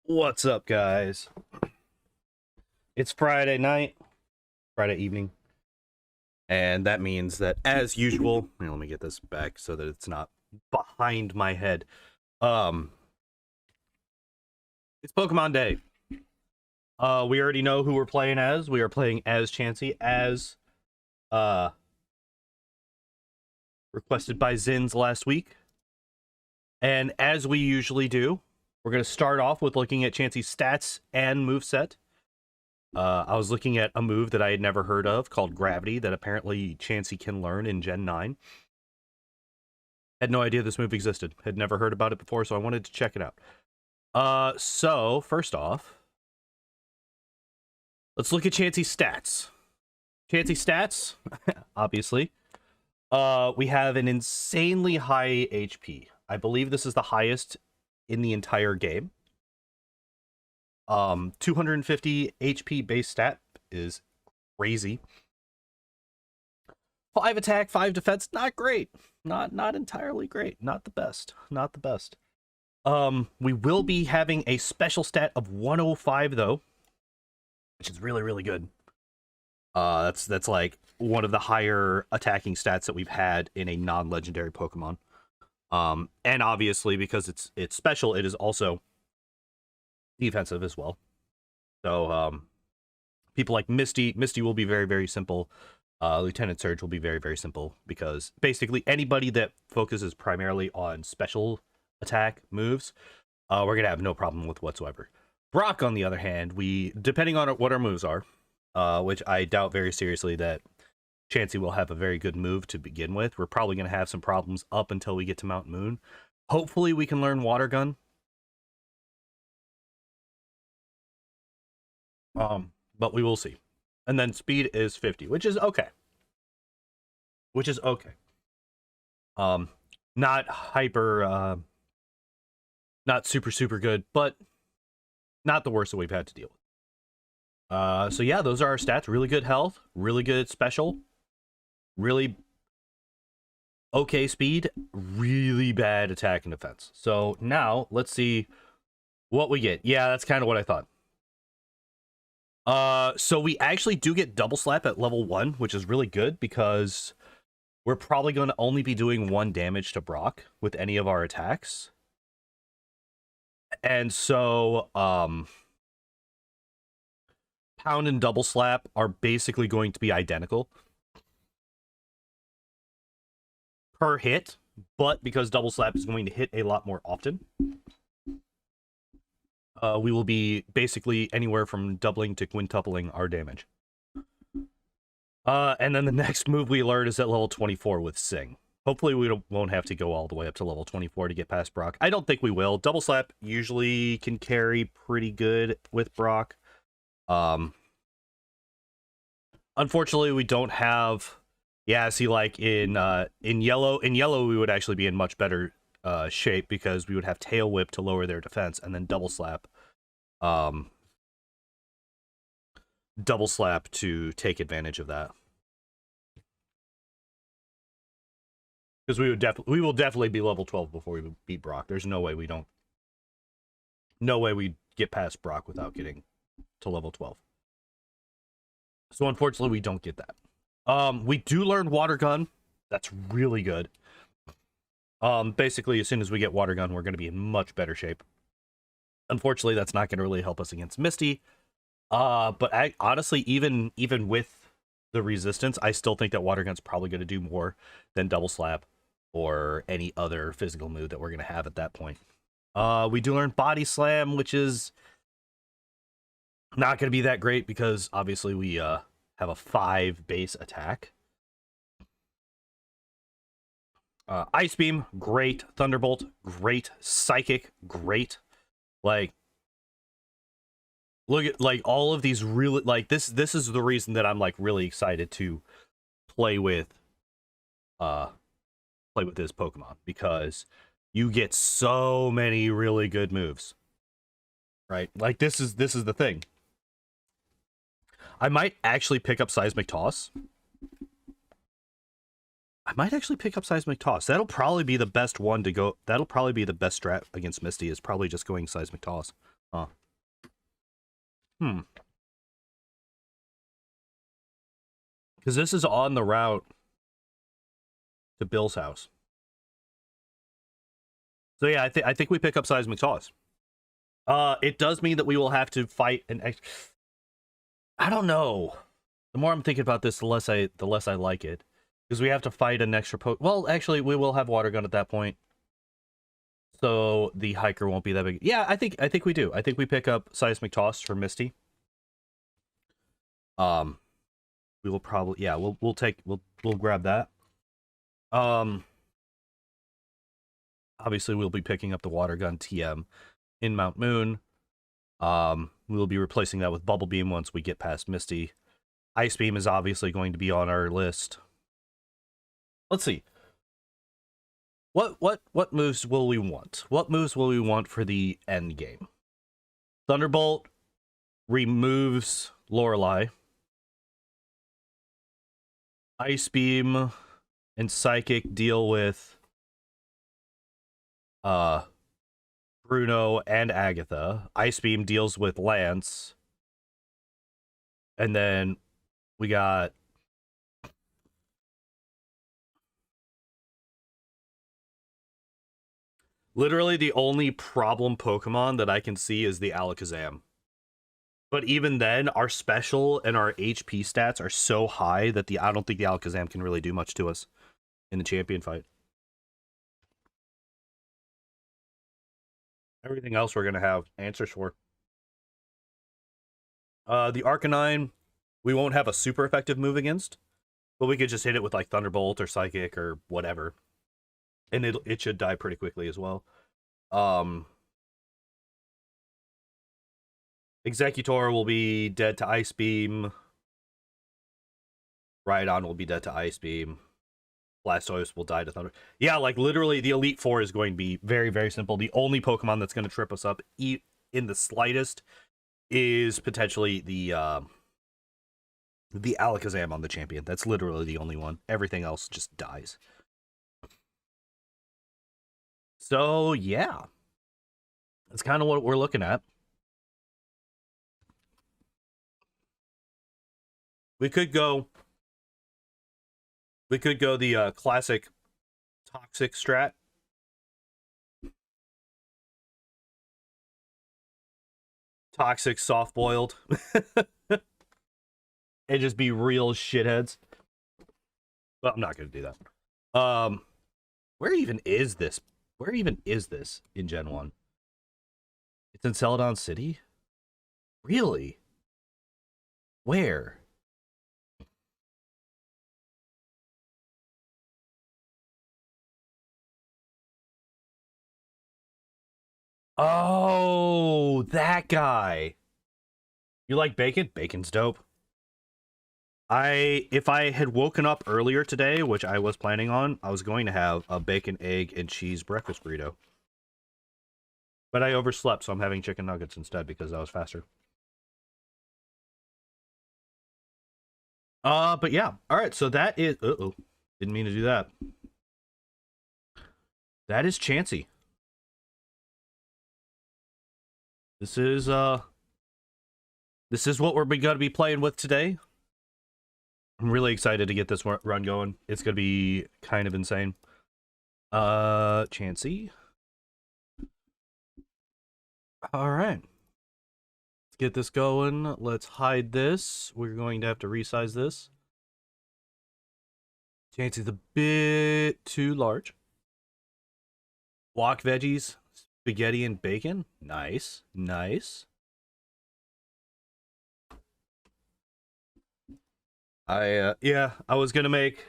What's up, guys? It's Friday night, Friday evening, and that means that, as usual, let me get this back so that it's not behind my head. Um, it's Pokemon Day. We already know who we're playing as. We are playing as Chansey, as uh requested by Zins last week. And as we usually do, we're gonna start off with looking at Chansey's stats and moveset. I was looking at a move that I had never heard of called Gravity that apparently Chansey can learn in Gen 9. Had no idea this move existed. Had never heard about it before, so I wanted to check it out. So, first off, let's look at Chansey's stats. Chansey's stats, obviously. We have an insanely high HP. I believe this is the highest in the entire game. 250 HP base stat is crazy. 5 attack, 5 defense, not great. Not entirely great. Not the best. Not the best. We will be having a special stat of 105 though, which is really, really good. That's like one of the higher attacking stats that we've had in a non-legendary Pokemon. And obviously because it's special, it is also defensive as well. So people like Misty will be very, very simple. Lieutenant Surge will be very, very simple because basically anybody that focuses primarily on special attack moves, we're gonna have no problem with whatsoever. Brock, on the other hand, depending on what our moves are, which I doubt very seriously that Chansey will have a very good move to begin with. We're probably gonna have some problems up until we get to Mount Moon. Hopefully we can learn Water Gun. But we will see. And then speed is 50, which is okay. Not hyper, not super, super good, but not the worst that we've had to deal with. So yeah, those are our stats. Really good health, really good special, really okay speed, really bad attack and defense. So now let's see what we get. Yeah, that's kind of what I thought. So we actually do get double slap at level 1, which is really good because we're probably going to only be doing 1 damage to Brock with any of our attacks. And so, Pound and double slap are basically going to be identical per hit, but because double slap is going to hit a lot more often, we will be basically anywhere from doubling to quintupling our damage. And then the next move we learn is at level 24 with Sing. Hopefully we won't have to go all the way up to level 24 to get past Brock. I don't think we will. Double slap usually can carry pretty good with Brock. Unfortunately, we don't have... Yeah, see, like in yellow we would actually be in much better shape because we would have Tail Whip to lower their defense and then double slap. Double slap to take advantage of that. Because we will definitely be level 12 before we beat Brock. There's no way we don't. No way we get past Brock without getting to level 12. So unfortunately, we don't get that. We do learn Water Gun. That's really good. Basically, as soon as we get Water Gun, we're going to be in much better shape. Unfortunately, that's not going to really help us against Misty. But honestly, even with the resistance, I still think that Water Gun's probably going to do more than double slap or any other physical move that we're going to have at that point. We do learn Body Slam, which is not going to be that great because obviously we have a 5 base attack. Ice Beam, great. Thunderbolt, great. Psychic, great. Like, look at like all of these really like this is the reason that I'm like really excited to play with this Pokemon, because you get so many really good moves. Right? Like this is the thing. I might actually pick up Seismic Toss. That'll probably be the best one to go. That'll probably be the best strat against Misty, is probably just going Seismic Toss. Huh. Hmm. Because this is on the route to Bill's house. So yeah, I think we pick up Seismic Toss. It does mean that we will have to fight an I don't know. The more I'm thinking about this, the less I like it. Because we have to fight an extra well, actually, we will have Water Gun at that point. So the hiker won't be that big. Yeah, I think we do. I think we pick up Seismic Toss for Misty. We will probably, yeah, we'll grab that. Obviously we'll be picking up the Water Gun TM in Mount Moon. We'll be replacing that with Bubble Beam once we get past Misty. Ice Beam is obviously going to be on our list. Let's see. What moves will we want? What moves will we want for the end game? Thunderbolt removes Lorelei. Ice Beam and Psychic deal with Bruno and Agatha. Ice Beam deals with Lance. And then we got literally the only problem Pokemon that I can see is the Alakazam. But even then, our special and our HP stats are so high that I don't think the Alakazam can really do much to us in the champion fight. Everything else we're going to have answers for. The Arcanine, we won't have a super effective move against, but we could just hit it with like Thunderbolt or Psychic or whatever. And it should die pretty quickly as well. Executor will be dead to Ice Beam. Rhydon will be dead to Ice Beam. Blastoise will die to Thunder. Yeah, like literally the Elite Four is going to be very, very simple. The only Pokemon that's going to trip us up in the slightest is potentially the Alakazam on the champion. That's literally the only one. Everything else just dies. So, yeah. That's kind of what we're looking at. We could go the classic toxic strat. Toxic soft-boiled. And just be real shitheads. But I'm not going to do that. Where even is this? Where even is this in Gen 1? It's in Celadon City? Really? Where? Oh, that guy. You like bacon? Bacon's dope. If I had woken up earlier today, which I was planning on, I was going to have a bacon, egg, and cheese breakfast burrito. But I overslept, so I'm having chicken nuggets instead because that was faster. But yeah. All right, so that is... Uh-oh. Didn't mean to do that. That is Chansey. This is what we're gonna be playing with today. I'm really excited to get this run going. It's gonna be kind of insane. Chansey. All right. Let's get this going. Let's hide this. We're going to have to resize this. Chansey's a bit too large. Wok veggies, spaghetti and bacon. Nice, nice. Yeah, I was gonna make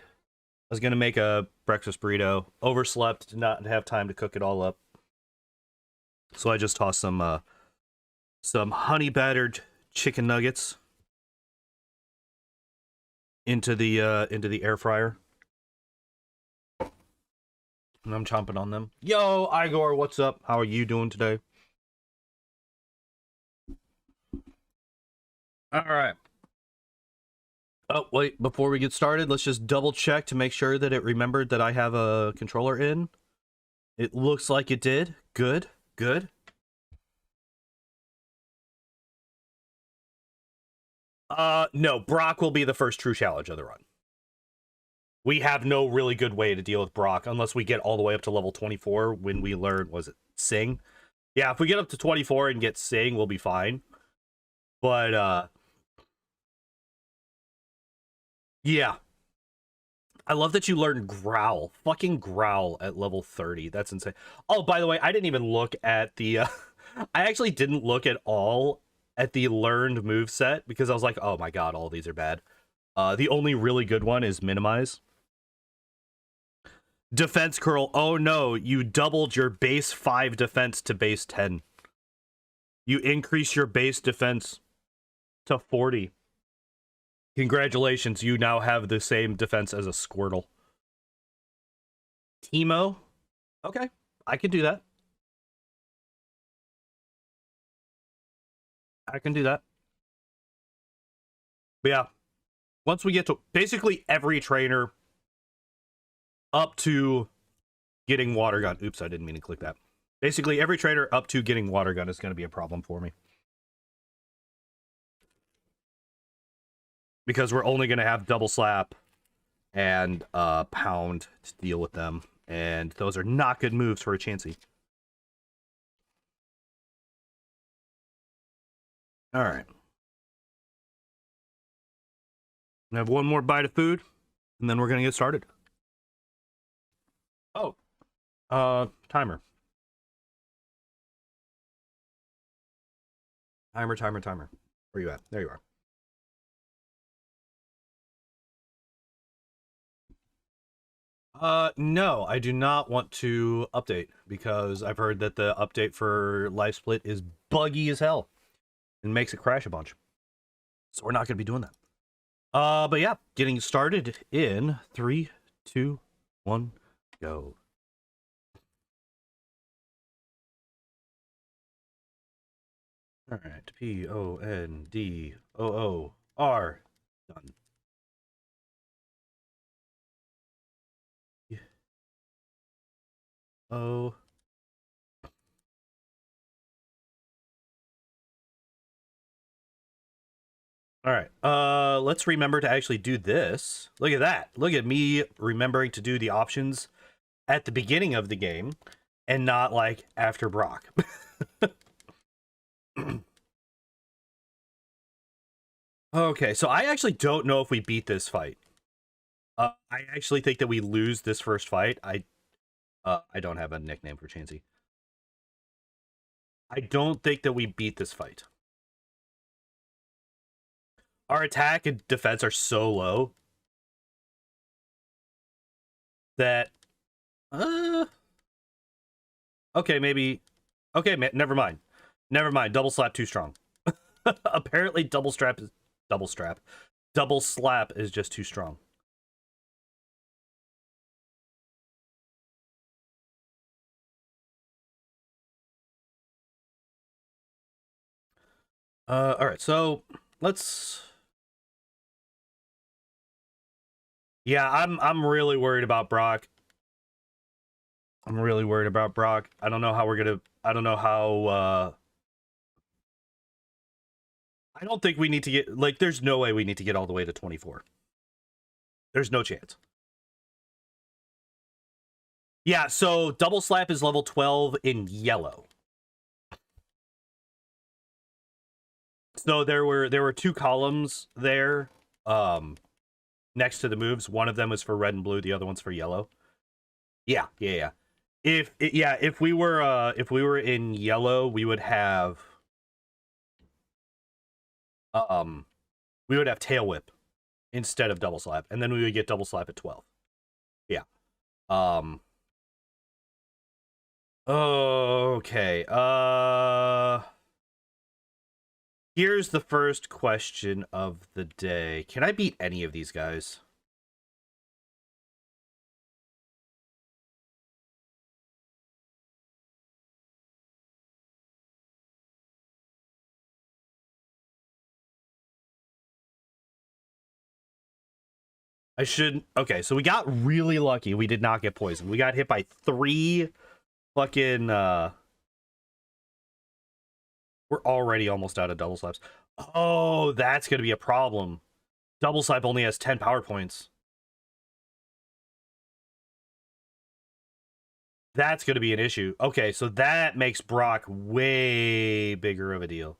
a breakfast burrito. Overslept, did not have time to cook it all up. So I just tossed some honey battered chicken nuggets into the air fryer. And I'm chomping on them. Yo, Igor, what's up? How are you doing today? All right. Oh, wait, before we get started, let's just double check to make sure that it remembered that I have a controller in. It looks like it did. Good, good. No, Brock will be the first true challenge of the run. We have no really good way to deal with Brock unless we get all the way up to level 24 when we learn, was it Sing? Yeah, if we get up to 24 and get Sing, we'll be fine. But, yeah. I love that you learned Growl. Fucking Growl at level 30. That's insane. Oh, by the way, I didn't even look at the... I actually didn't look at all at the learned moveset because I was like, oh my god, all these are bad. The only really good one is Minimize. Defense Curl. Oh no, you doubled your base 5 defense to base 10. You increase your base defense to 40. Congratulations, you now have the same defense as a Squirtle. Teemo? Okay, I can do that. I can do that. But yeah, once we get to basically every trainer up to getting Water Gun. Oops, I didn't mean to click that. Basically every trainer up to getting Water Gun is going to be a problem for me. Because we're only going to have Double Slap and Pound to deal with them. And those are not good moves for a Chansey. Alright. I have one more bite of food, and then we're going to get started. Oh. Timer. Timer. Where you at? There you are. No, I do not want to update because I've heard that the update for Life Split is buggy as hell and makes it crash a bunch. So we're not going to be doing that. But yeah, getting started in 3, 2, 1, go. All right, P-O-N-D-O-O-R. Done. Oh. All right. Let's remember to actually do this. Look at that. Look at me remembering to do the options at the beginning of the game and not like after Brock. Okay, so I actually don't know if we beat this fight. I actually think that we lose this first fight. I don't have a nickname for Chansey. I don't think that we beat this fight. Our attack and defense are so low that okay, maybe okay, never mind. Double slap too strong. Apparently double slap is just too strong. All right, so let's. Yeah, I'm really worried about Brock. I don't know how we're gonna. I don't know how. I don't think we need to get like. There's no way we need to get all the way to 24. There's no chance. Yeah, so double slap is level 12 in yellow. So there were 2 columns there, next to the moves. One of them was for red and blue. The other one's for yellow. Yeah. If we were in yellow, we would have tail whip instead of double slap, and then we would get double slap at 12. Yeah. Okay. Here's the first question of the day. Can I beat any of these guys? I shouldn't. Okay, so we got really lucky. We did not get poisoned. We got hit by 3 fucking, we're already almost out of double slaps. Oh, that's going to be a problem. Double Slap only has 10 power points. That's going to be an issue. Okay, so that makes Brock way bigger of a deal.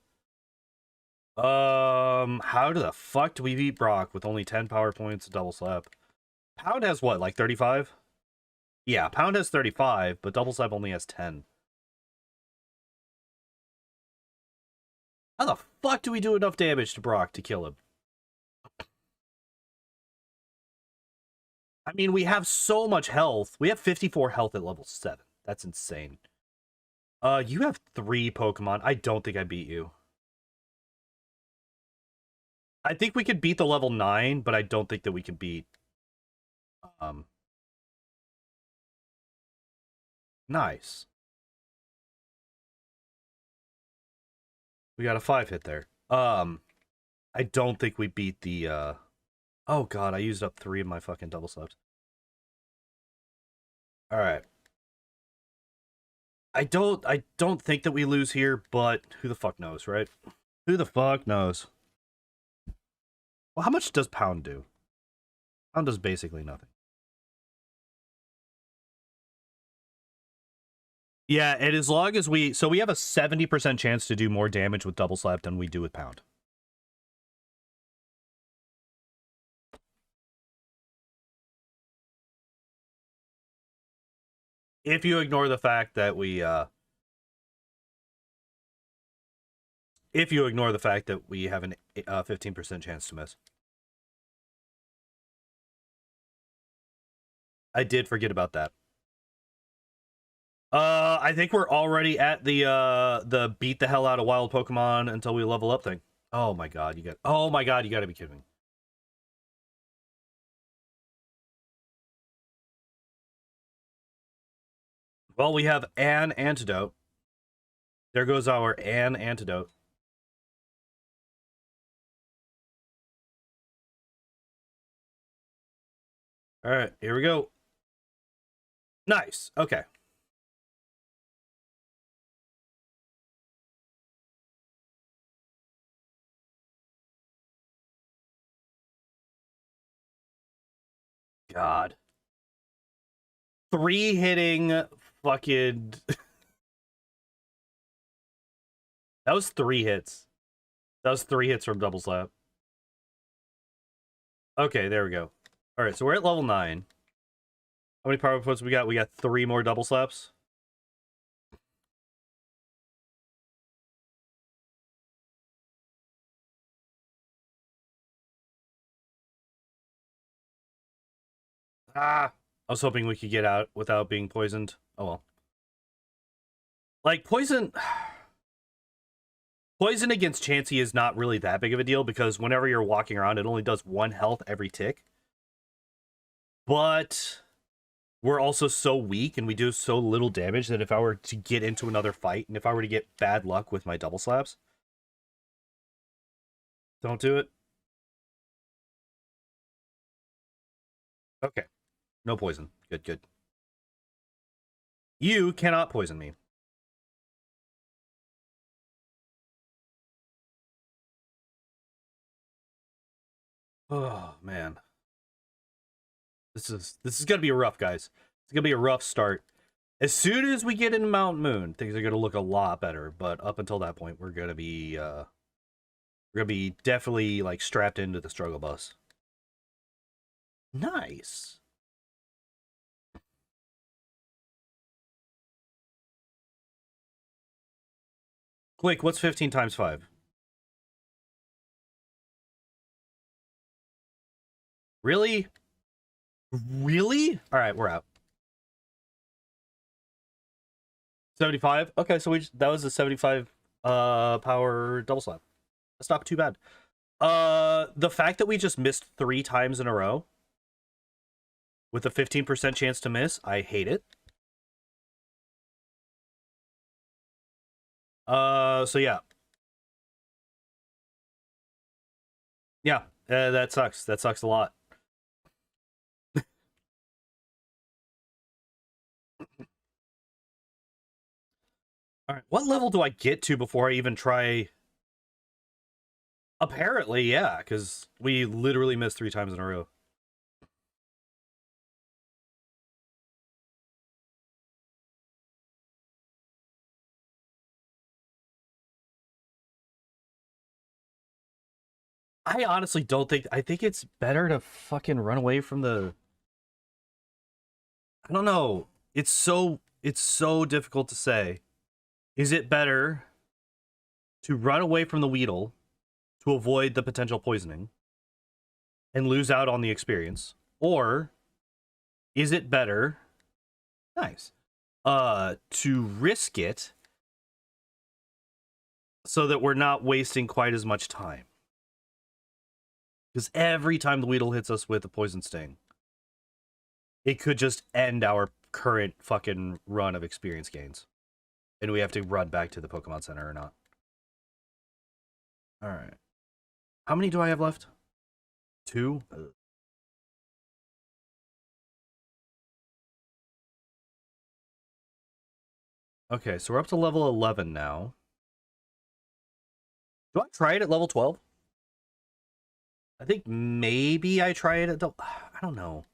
How the fuck do we beat Brock with only 10 power points, Double Slap? Pound has what, like 35? Yeah, Pound has 35, but Double Slap only has 10. How the fuck do we do enough damage to Brock to kill him? I mean, we have so much health. We have 54 health at level 7. That's insane. You have 3 Pokemon. I don't think I beat you. I think we could beat the level 9, but I don't think that we can beat... Nice. We got a 5 hit there. I don't think we beat the, Oh god, I used up 3 of my fucking double slaps. Alright. I don't think that we lose here, but who the fuck knows, right? Who the fuck knows? Well, how much does Pound do? Pound does basically nothing. Yeah, and as long as we... So we have a 70% chance to do more damage with Double Slap than we do with Pound. If you ignore the fact that we... If you ignore the fact that we have a 15% chance to miss. I did forget about that. I think we're already at the beat the hell out of wild Pokemon until we level up thing. Oh my god, you gotta be kidding me. Well, we have an antidote. There goes our an antidote. Alright, here we go. Nice. Okay. God. 3 hitting fucking... That was 3 hits. That was 3 hits from Double Slap. Okay, there we go. Alright, so we're at level 9. How many power points we got? We got 3 more Double Slaps. Ah! I was hoping we could get out without being poisoned. Oh well. Like, poison... Poison against Chansey is not really that big of a deal because whenever you're walking around, it only does 1 health every tick. But we're also so weak and we do so little damage that if I were to get into another fight and if I were to get bad luck with my double slaps... Don't do it. Okay. No poison. Good, good. You cannot poison me. Oh, man. This is gonna be rough, guys. It's gonna be a rough start. As soon as we get into Mount Moon, things are gonna look a lot better. But up until that point, we're gonna be definitely like strapped into the struggle bus. Nice. Quick, what's 15 times 5? Really? Really? All right, we're out. 75. Okay, so that was a 75 power double slap. That's not too bad. The fact that we just missed 3 times in a row with a 15% chance to miss, I hate it. So yeah. Yeah, that sucks. That sucks a lot. All right, what level do I get to before I even try? Apparently, yeah, because we literally missed 3 times in a row. I honestly don't think... I think it's better to fucking run away from the... I don't know. It's so difficult to say. Is it better to run away from the Weedle to avoid the potential poisoning and lose out on the experience? Or is it better... Nice. To risk it so that we're not wasting quite as much time? Because every time the Weedle hits us with a poison sting, it could just end our current fucking run of experience gains. And we have to run back to the Pokemon Center or not. Alright. How many do I have left? 2? Okay, so we're up to level 11 now. Do I try it at level 12? I think maybe I try it at... I don't know.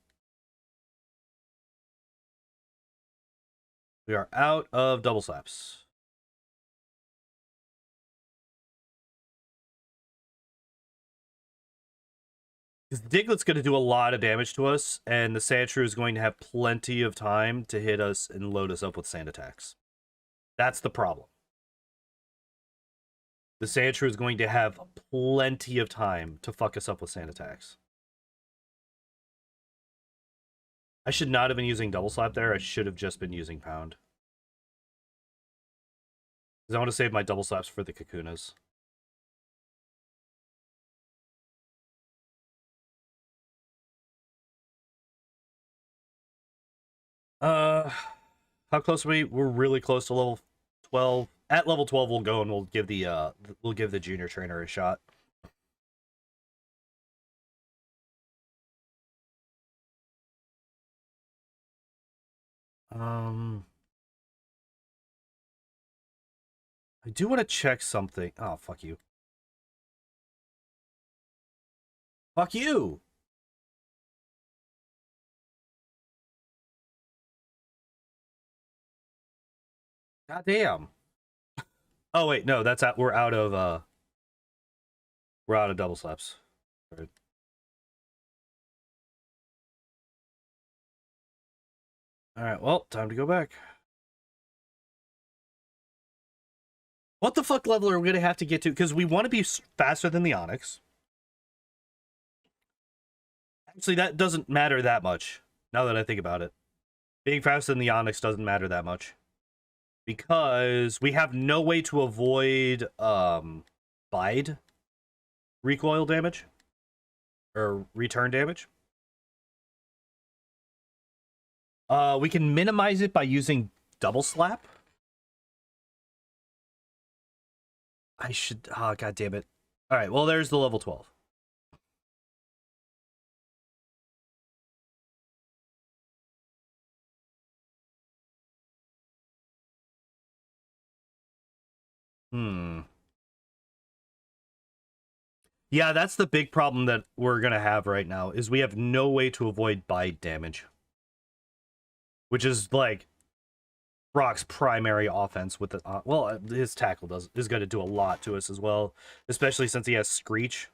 We are out of double slaps. Because Diglett's going to do a lot of damage to us, and the Sandshrew is going to have plenty of time to hit us and load us up with sand attacks. That's the problem. The Sandshrew is going to have plenty of time to fuck us up with sand attacks. I should not have been using double slap there. I should have just been using pound. Because I want to save my double slaps for the Kakunas. How close are we? We're really close to level 12. At level 12, we'll go and we'll give the junior trainer a shot. I do want to check something. Oh, fuck you. Fuck you! God damn. Oh wait, no, that's out. We're out of double slaps. Right. All right, well, time to go back. What the fuck level are we gonna have to get to? Because we want to be faster than the Onyx. Actually, that doesn't matter that much. Now that I think about it, being faster than the Onyx doesn't matter that much. Because we have no way to avoid bide recoil damage or return damage. We can minimize it by using double slap. I should... Oh, god damn it. All right, well, there's the level 12. Yeah, that's the big problem that we're going to have right now, is we have no way to avoid bite damage. Which is, like, Brock's primary offense with the... well, his tackle is going to do a lot to us as well, especially since he has Screech.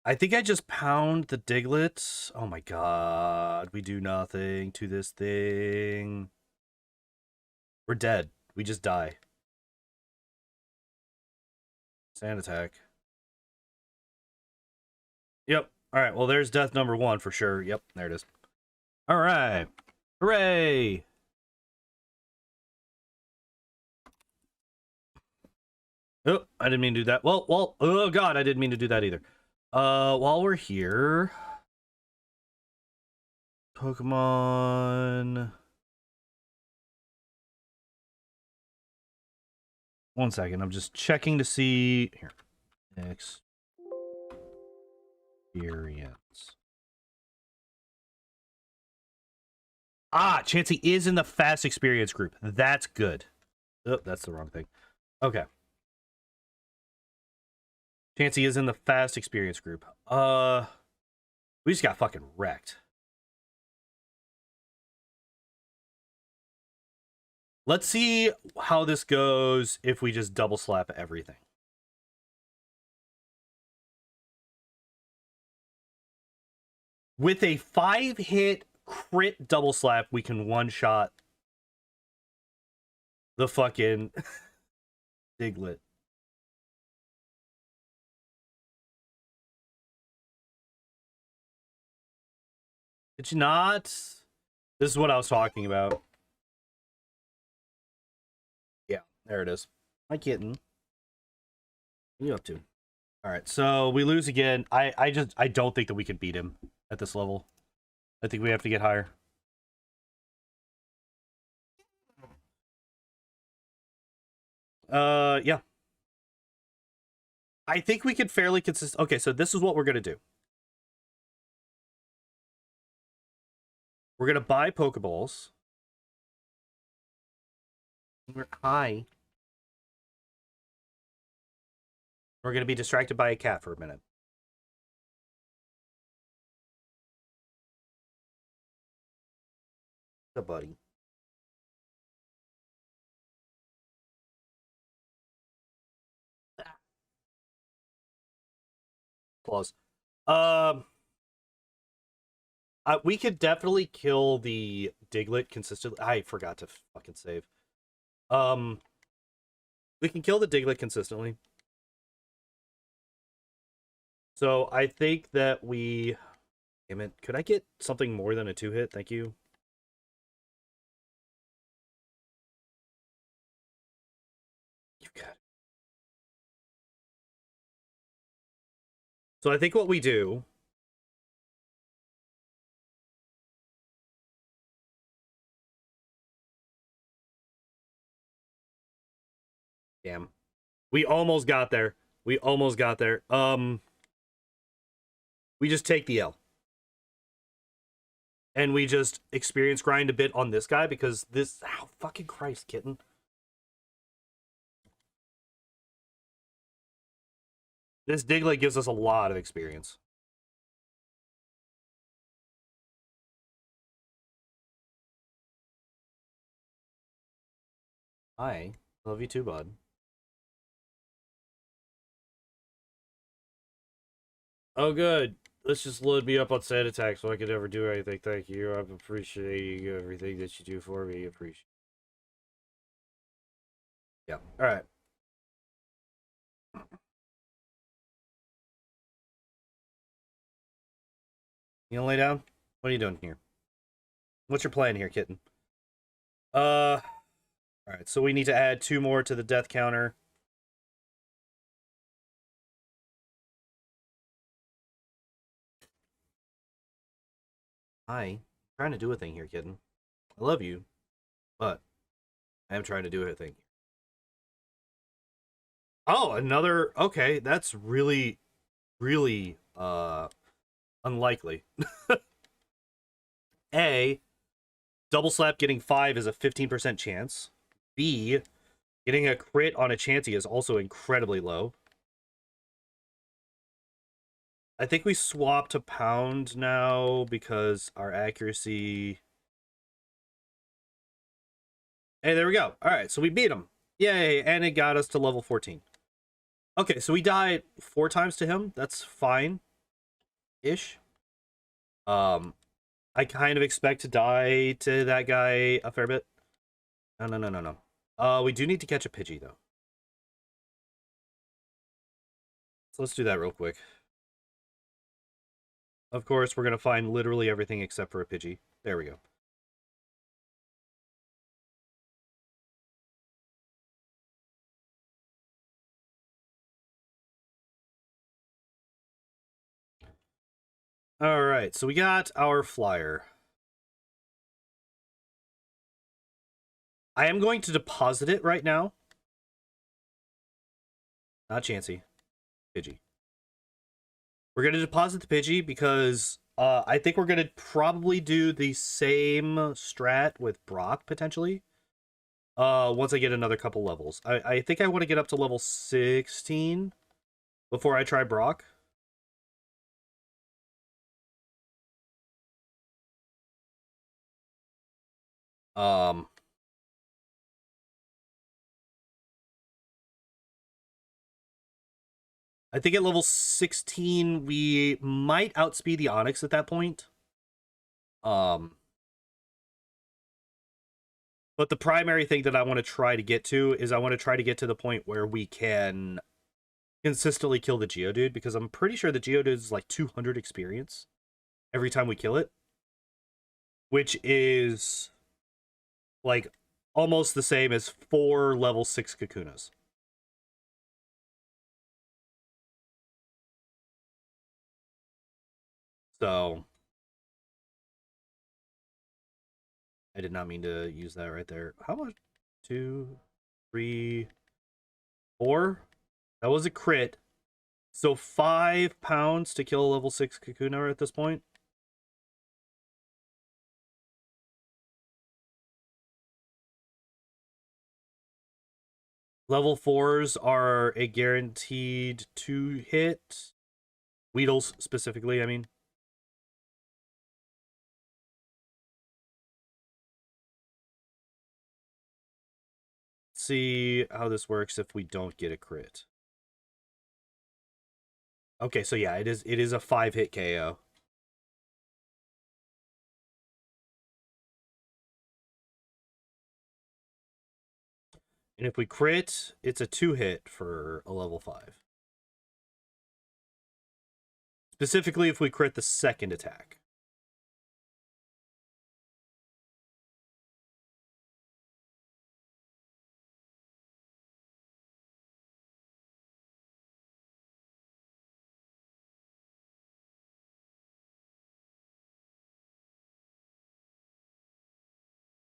I think I just pound the Diglett. Oh my god, we do nothing to this thing. We're dead. We just die. Sand attack. Yep. Alright, well, there's death number 1 for sure. Yep, there it is. Alright. Hooray! Oh, I didn't mean to do that. Well, oh god, I didn't mean to do that either. While we're here... Pokemon... One second, I'm just checking to see... Here. Experience. Ah, Chansey is in the fast experience group. That's good. Oh, that's the wrong thing. Okay. Chansey is in the fast experience group. We just got fucking wrecked. Let's see how this goes if we just double slap everything. With a 5-hit crit double slap, we can one-shot the fucking Diglett. Did you not? This is what I was talking about. Yeah, there it is. My kitten. What are you up to? All right, so we lose again. I don't think that we can beat him at this level. I think we have to get higher. Yeah. I think we could fairly consist. Okay, so this is what we're gonna do. We're gonna buy Pokeballs. We're high. We're gonna be distracted by a cat for a minute. The buddy. Close. We could definitely kill the Diglett consistently. I forgot to fucking save. We can kill the Diglett consistently. So I think that we... Damn it. Could I get something more than a 2-hit? Thank you. You got it. So I think what we do... Damn. We almost got there. We almost got there. We just take the L. And we just experience grind a bit on this guy because this... Oh, fucking Christ, kitten. This Diglett gives us a lot of experience. Hi. Love you too, bud. Oh, good. Let's just load me up on sand attack so I can never do anything. Thank you. I'm appreciating everything that you do for me. Appreciate. Yeah. All right. You gonna lay down? What are you doing here? What's your plan here, kitten? All right. So we need to add 2 more to the death counter. Hi. I'm trying to do a thing here, kitten. I love you, but I am trying to do a thing. Oh, another... Okay, that's really, really, unlikely. A, double slap getting 5 is a 15% chance. B, getting a crit on a Chansey is also incredibly low. I think we swap to pound now because our accuracy... Hey, there we go. All right, so we beat him. Yay, and it got us to level 14. Okay, so we died 4 times to him. That's fine-ish. I kind of expect to die to that guy a fair bit. No. We do need to catch a Pidgey, though. So let's do that real quick. Of course, we're going to find literally everything except for a Pidgey. There we go. All right, so we got our flyer. I am going to deposit it right now. Not Chansey. Pidgey. We're going to deposit the Pidgey because I think we're going to probably do the same strat with Brock, potentially. Once I get another couple levels. I think I want to get up to level 16. before I try Brock. Um, I think at level 16 we might outspeed the Onyx at that point. But the primary thing that I want to try to get to is I want to try to get to the point where we can consistently kill the Geodude, because I'm pretty sure the Geodude is like 200 experience every time we kill it, which is like almost the same as 4 level 6 Kakunas. So I did not mean to use that right there. How much? 2, 3, 4. That was a crit. So 5 pounds to kill a level 6 Kakuna at this point. Level 4s are a guaranteed 2-hit. Weedles specifically, I mean. Let's see how this works if we don't get a crit. Okay, so yeah, it is a 5-hit KO. And if we crit, it's a 2-hit for a level 5. Specifically if we crit the second attack.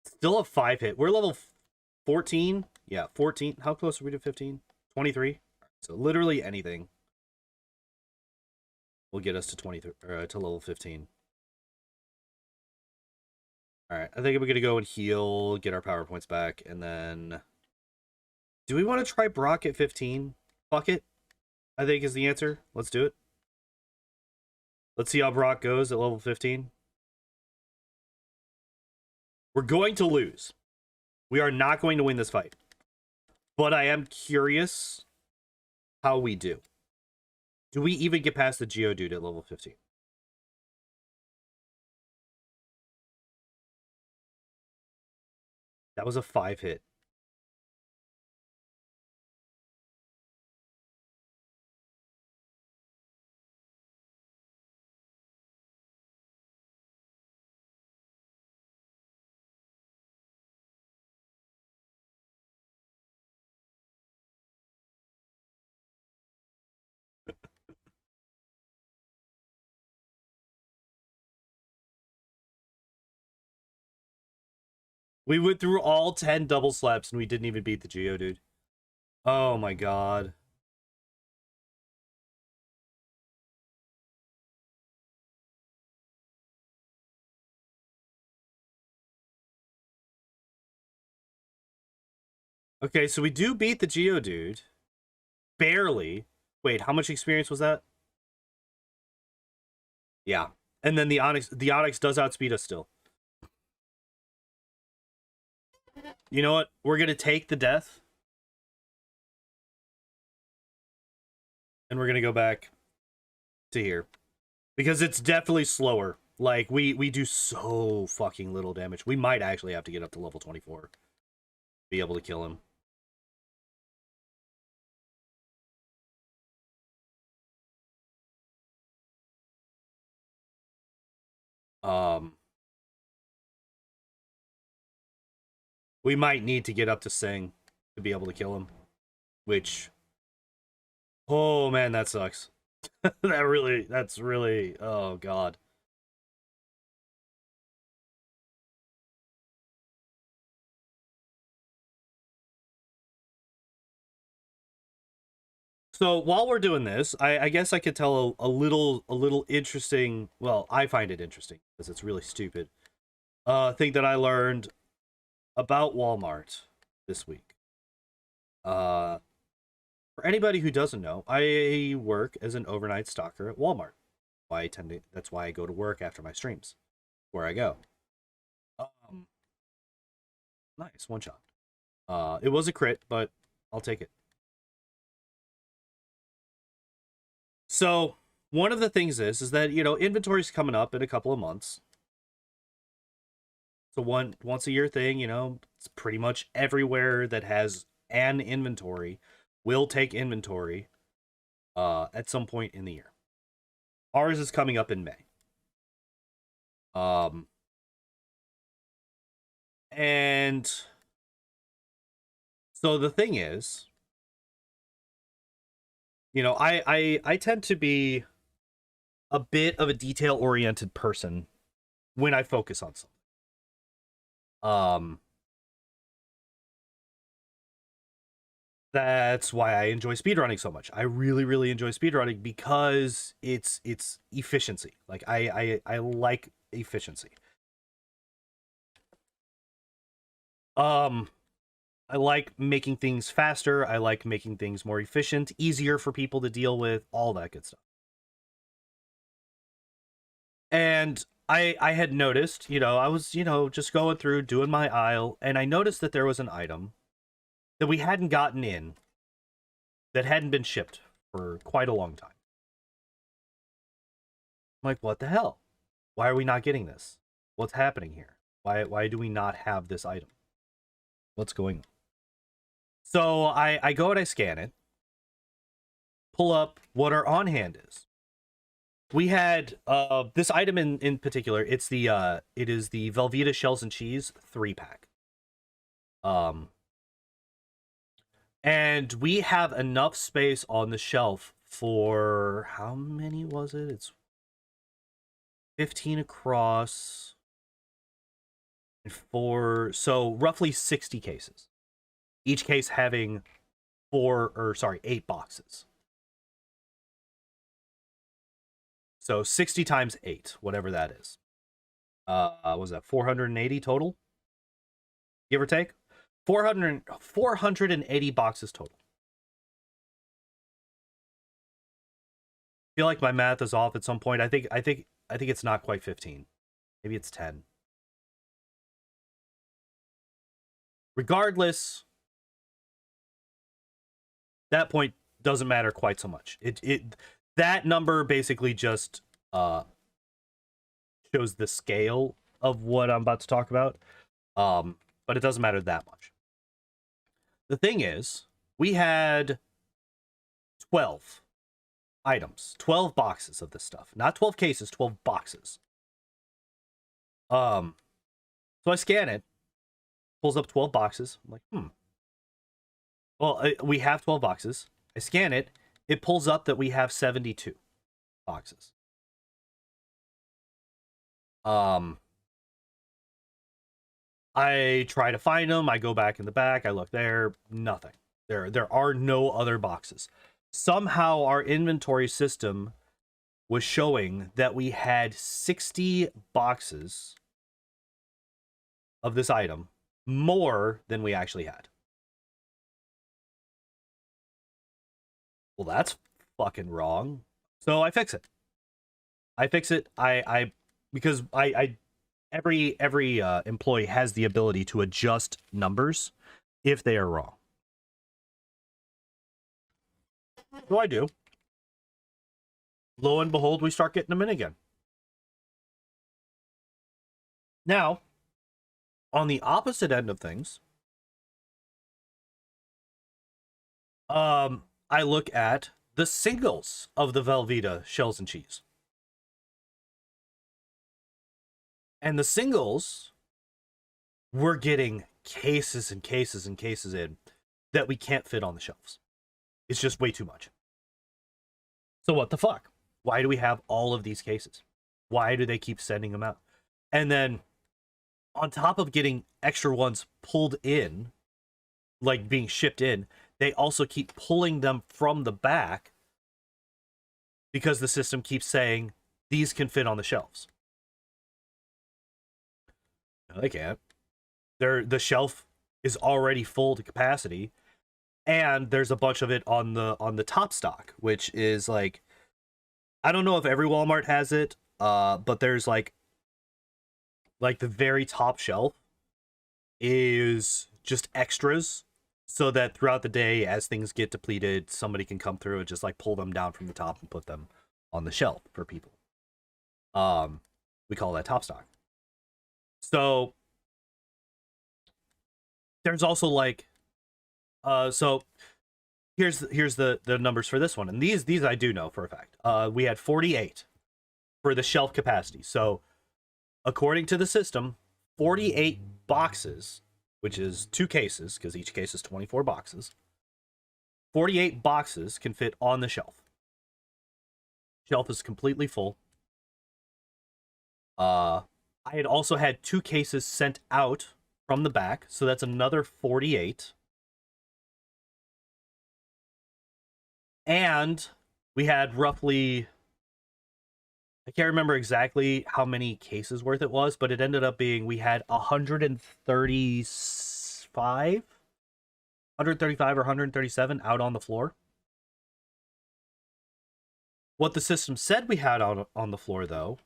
Still a 5-hit. We're level 14. Yeah, 14. How close are we to 15? 23. So literally anything will get us to 23 to level 15. All right, I think we're gonna go and heal, get our power points back, and then do we want to try Brock at 15? Fuck it, I think is the answer. Let's do it. Let's see how Brock goes at level 15. We're going to lose. We are not going to win this fight. But I am curious how we do. Do we even get past the Geodude at level 15? That was a 5-hit. We went through all 10 double slaps and we didn't even beat the Geodude. Oh my god. Okay, so we do beat the Geodude. Barely. Wait, how much experience was that? Yeah. And then the Onyx does outspeed us still. You know what? We're gonna take the death. And we're gonna go back to here. Because it's definitely slower. Like, we do so fucking little damage. We might actually have to get up to level 24. To be able to kill him. We might need to get up to Sing to be able to kill him. Which, oh man, that sucks. That's really, oh god. So while we're doing this, I guess I could tell a little interesting, well, I find it interesting because it's really stupid. Thing that I learned about Walmart this week. For anybody who doesn't know, I work as an overnight stalker at Walmart. That's why I go to work after my streams. Where I go. Um, nice, one shot. It was a crit, but I'll take it. So one of the things is that, you know, inventory's coming up in a couple of months. So once a year thing, you know, it's pretty much everywhere that has an inventory will take inventory at some point in the year. Ours is coming up in May. And so the thing is, you know, I tend to be a bit of a detail-oriented person when I focus on something. That's why I enjoy speedrunning so much. I really, really enjoy speedrunning because it's efficiency. Like I like efficiency. I like making things faster. I like making things more efficient, easier for people to deal with, all that good stuff. And I had noticed, you know, I was, you know, just going through doing my aisle, and I noticed that there was an item that we hadn't gotten in that hadn't been shipped for quite a long time. I'm like, what the hell? Why are we not getting this? What's happening here? Why do we not have this item? What's going on? So I go and I scan it, pull up what our on hand is. We had this item in particular. It's the it is the Velveeta Shells and Cheese 3-pack. And we have enough space on the shelf for how many was it? It's 15 across and 4, so roughly 60 cases. Each case having 8 boxes. So 60 times 8, whatever that is. Was that 480 total? Give or take? 480 boxes total. I feel like my math is off at some point. I think it's not quite 15. Maybe it's 10. Regardless, that point doesn't matter quite so much. That number basically just shows the scale of what I'm about to talk about. But it doesn't matter that much. The thing is, we had 12 items, 12 boxes of this stuff. Not 12 cases, 12 boxes. So I scan it, pulls up 12 boxes. I'm like, well, we have 12 boxes. I scan it, it pulls up that we have 72 boxes. I try to find them. I go back in the back. I look there. Nothing. There are no other boxes. Somehow our inventory system was showing that we had 60 boxes of this item, more than we actually had. Well, that's fucking wrong. So I fix it. Because every employee has the ability to adjust numbers if they are wrong. So I do. Lo and behold, we start getting them in again. Now, on the opposite end of things, I look at the singles of the Velveeta Shells and Cheese. And the singles, we're getting cases and cases and cases in that we can't fit on the shelves. It's just way too much. So what the fuck? Why do we have all of these cases? Why do they keep sending them out? And then on top of getting extra ones pulled in, like being shipped in, they also keep pulling them from the back because the system keeps saying these can fit on the shelves. No, they can't. The shelf is already full to capacity. And there's a bunch of it on the top stock, which is like, I don't know if every Walmart has it, but there's like the very top shelf is just extras, so that throughout the day, as things get depleted, somebody can come through and just like pull them down from the top and put them on the shelf for people. We call that top stock. So there's also like, so here's the numbers for this one, and these I do know for a fact. We had 48 for the shelf capacity. So according to the system, 48 boxes, which is 2 cases, because each case is 24 boxes. 48 boxes can fit on the shelf. Shelf is completely full. I had also had 2 cases sent out from the back, so that's another 48. And we had roughly, I can't remember exactly how many cases worth it was, but it ended up being, we had 135 or 137 out on the floor. What the system said we had on the floor, though,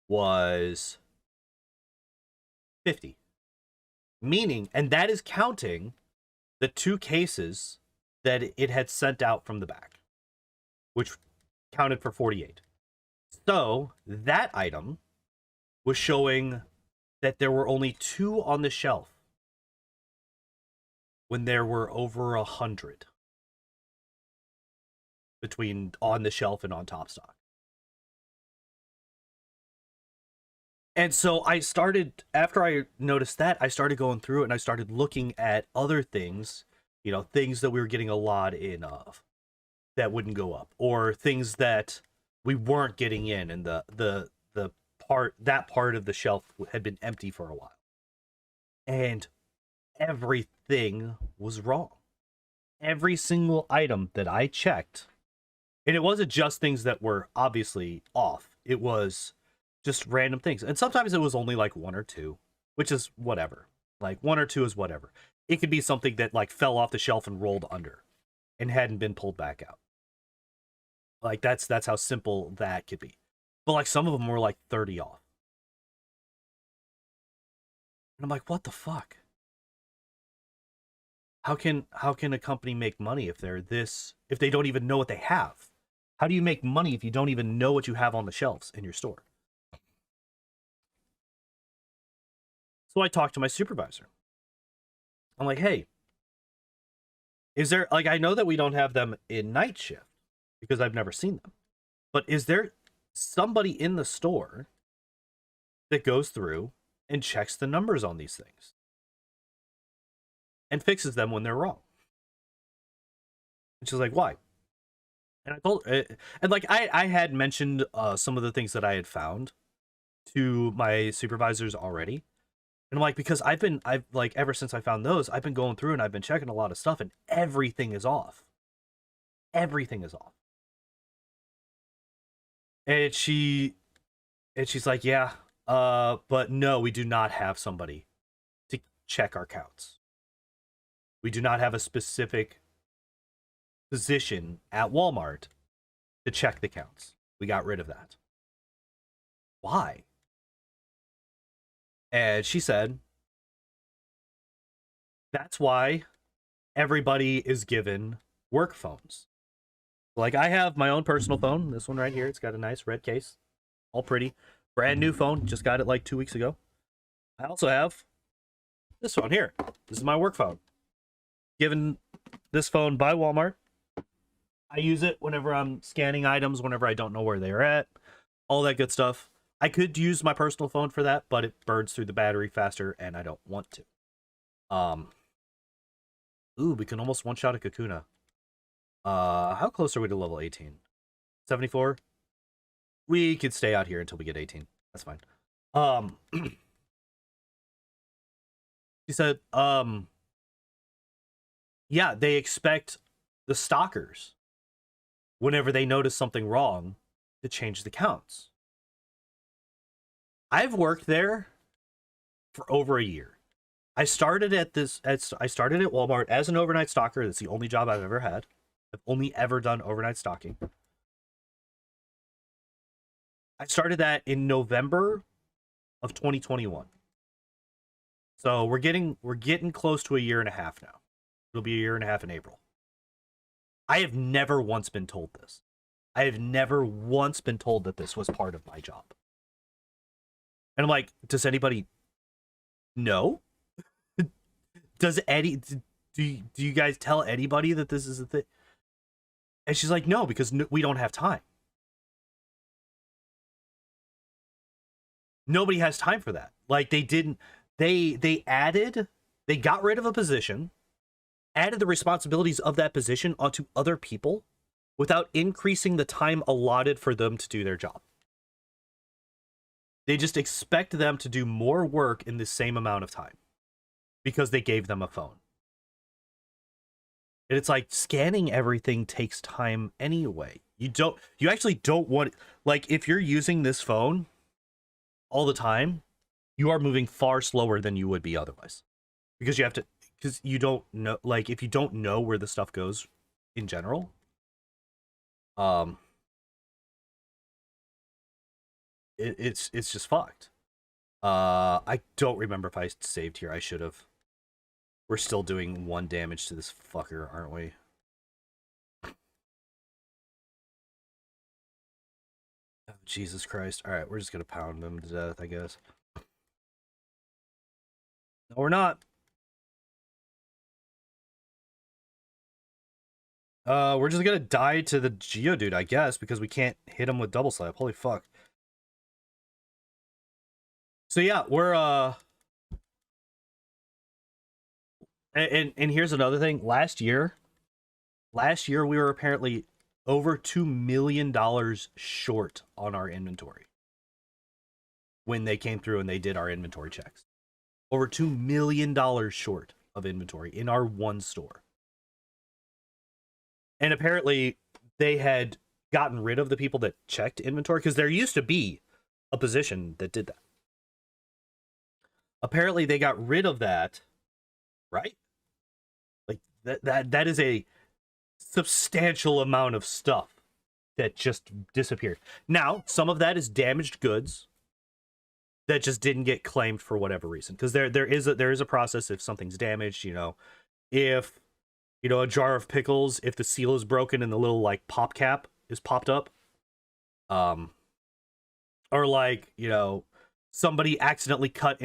was 50. Meaning, and that is counting the 2 cases that it had sent out from the back, which counted for 48. So that item was showing that there were only 2 on the shelf when there were over 100 between on the shelf and on top stock. And so I started, after I noticed that, I started going through it and I started looking at other things, you know, things that we were getting a lot in of that wouldn't go up, or things that we weren't getting in, and the part of the shelf had been empty for a while. And everything was wrong. Every single item that I checked, and it wasn't just things that were obviously off, it was just random things. And sometimes it was only like 1 or 2, which is whatever. Like 1 or 2 is whatever. It could be something that like fell off the shelf and rolled under and hadn't been pulled back out. Like that's how simple that could be. But like some of them were like 30 off. And I'm like, what the fuck? How can a company make money if they don't even know what they have? How do you make money if you don't even know what you have on the shelves in your store? So I talked to my supervisor. I'm like, hey, is there, like, I know that we don't have them in night shift because I've never seen them, but is there somebody in the store that goes through and checks the numbers on these things and fixes them when they're wrong? And she's like, why? And I told her, and like I had mentioned some of the things that I had found to my supervisors already. And I'm like, because I've like, ever since I found those, I've been going through and I've been checking a lot of stuff, and everything is off. Everything is off. And she's like, yeah, but no, we do not have somebody to check our counts. We do not have a specific position at Walmart to check the counts. We got rid of that. Why? And she said, that's why everybody is given work phones. Like, I have my own personal phone, this one right here. It's got a nice red case, all pretty. Brand new phone, just got it like 2 weeks ago. I also have this phone here. This is my work phone. Given this phone by Walmart. I use it whenever I'm scanning items, whenever I don't know where they're at, all that good stuff. I could use my personal phone for that, but it burns through the battery faster, and I don't want to. Ooh, we can almost one-shot a Kakuna. How close are we to level 18? 74? We could stay out here until we get 18. That's fine. She said, yeah, they expect the stalkers, whenever they notice something wrong, to change the counts. I've worked there for over a year. I started at Walmart as an overnight stalker. That's the only job I've ever had. I've only ever done overnight stalking. I started that in November of 2021. So we're getting close to a year and a half now. It'll be a year and a half in April. I have never once been told this. I have never once been told that this was part of my job. And I'm like, does anybody know? Does Eddie, do you guys tell anybody that this is a thing? And she's like, no, because we don't have time. Nobody has time for that. Like, they got rid of a position, added the responsibilities of that position onto other people without increasing the time allotted for them to do their job. They just expect them to do more work in the same amount of time because they gave them a phone. And it's like, scanning everything takes time anyway. You actually don't want, like, if you're using this phone all the time, you are moving far slower than you would be otherwise. Because you don't know, like, if you don't know where the stuff goes in general, it's just fucked. I don't remember if I saved here. I should have. We're still doing 1 damage to this fucker, aren't we? Oh, Jesus Christ. Alright, we're just gonna pound him to death, I guess. No, we're not. We're just gonna die to the Geodude, I guess, because we can't hit him with double slap. Holy fuck. So yeah, we're and here's another thing. Last year we were apparently over $2 million short on our inventory when they came through and they did our inventory checks. Over $2 million short of inventory in our one store. And apparently they had gotten rid of the people that checked inventory, because there used to be a position that did that. Apparently they got rid of that, right? Like that is a substantial amount of stuff that just disappeared. Now, some of that is damaged goods that just didn't get claimed for whatever reason, because there is a process. If something's damaged, if a jar of pickles, if the seal is broken and the little like pop cap is popped up, or like somebody accidentally cut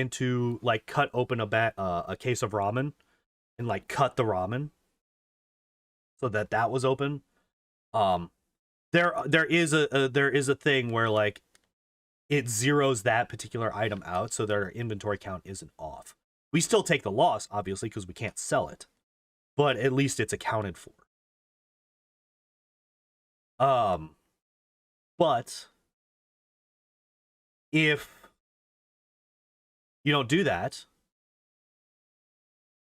open a case of ramen and like cut the ramen so that was open. There is a thing where like it zeroes that particular item out so their inventory count isn't off. We still take the loss, obviously, because we can't sell it, but at least it's accounted for. But if you don't do that,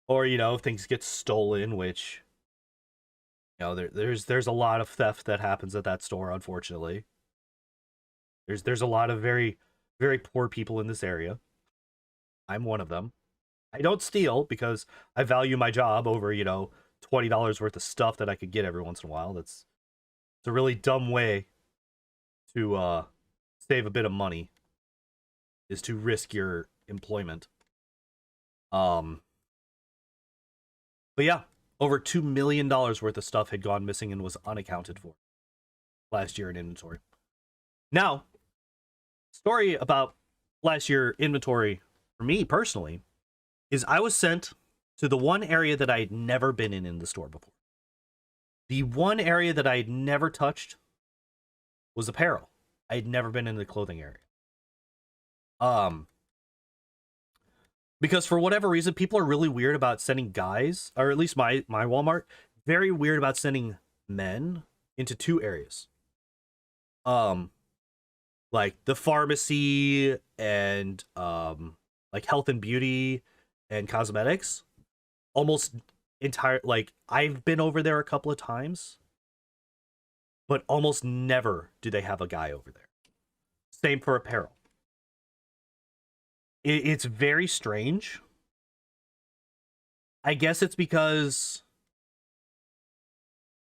or if things get stolen, which there's a lot of theft that happens at that store, unfortunately. There's a lot of very, very poor people in this area. I'm one of them. I don't steal because I value my job over, $20 worth of stuff that I could get every once in a while. It's a really dumb way to save a bit of money, is to risk your employment. But yeah, over $2 million worth of stuff had gone missing and was unaccounted for last year in inventory. Now, story about last year inventory for me personally is I was sent to the one area that I had never been in the store before. The one area that I had never touched was apparel. I had never been in the clothing area. Because for whatever reason, people are really weird about sending guys, or at least my Walmart, very weird about sending men into two areas. Like the pharmacy and like health and beauty and cosmetics. Almost entire, like I've been over there a couple of times, but almost never do they have a guy over there. Same for apparel. It's very strange I guess it's because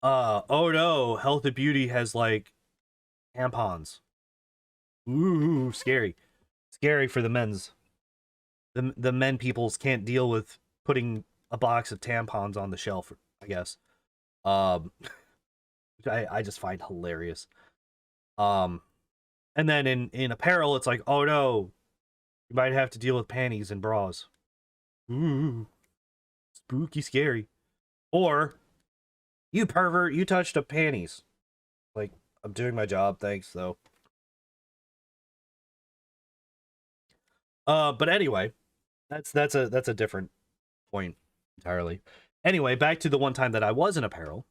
oh no, Health and Beauty has like tampons. Ooh, scary. Scary for the men's. The men peoples can't deal with putting a box of tampons on the shelf, I guess. Um which I just find hilarious. Um and then in apparel it's like, "Oh no, you might have to deal with panties and bras." Ooh, spooky scary. Or, "You pervert, you touched a panties." Like, I'm doing my job, thanks though. But anyway, that's a different point entirely. Anyway, back to the one time that I was in apparel.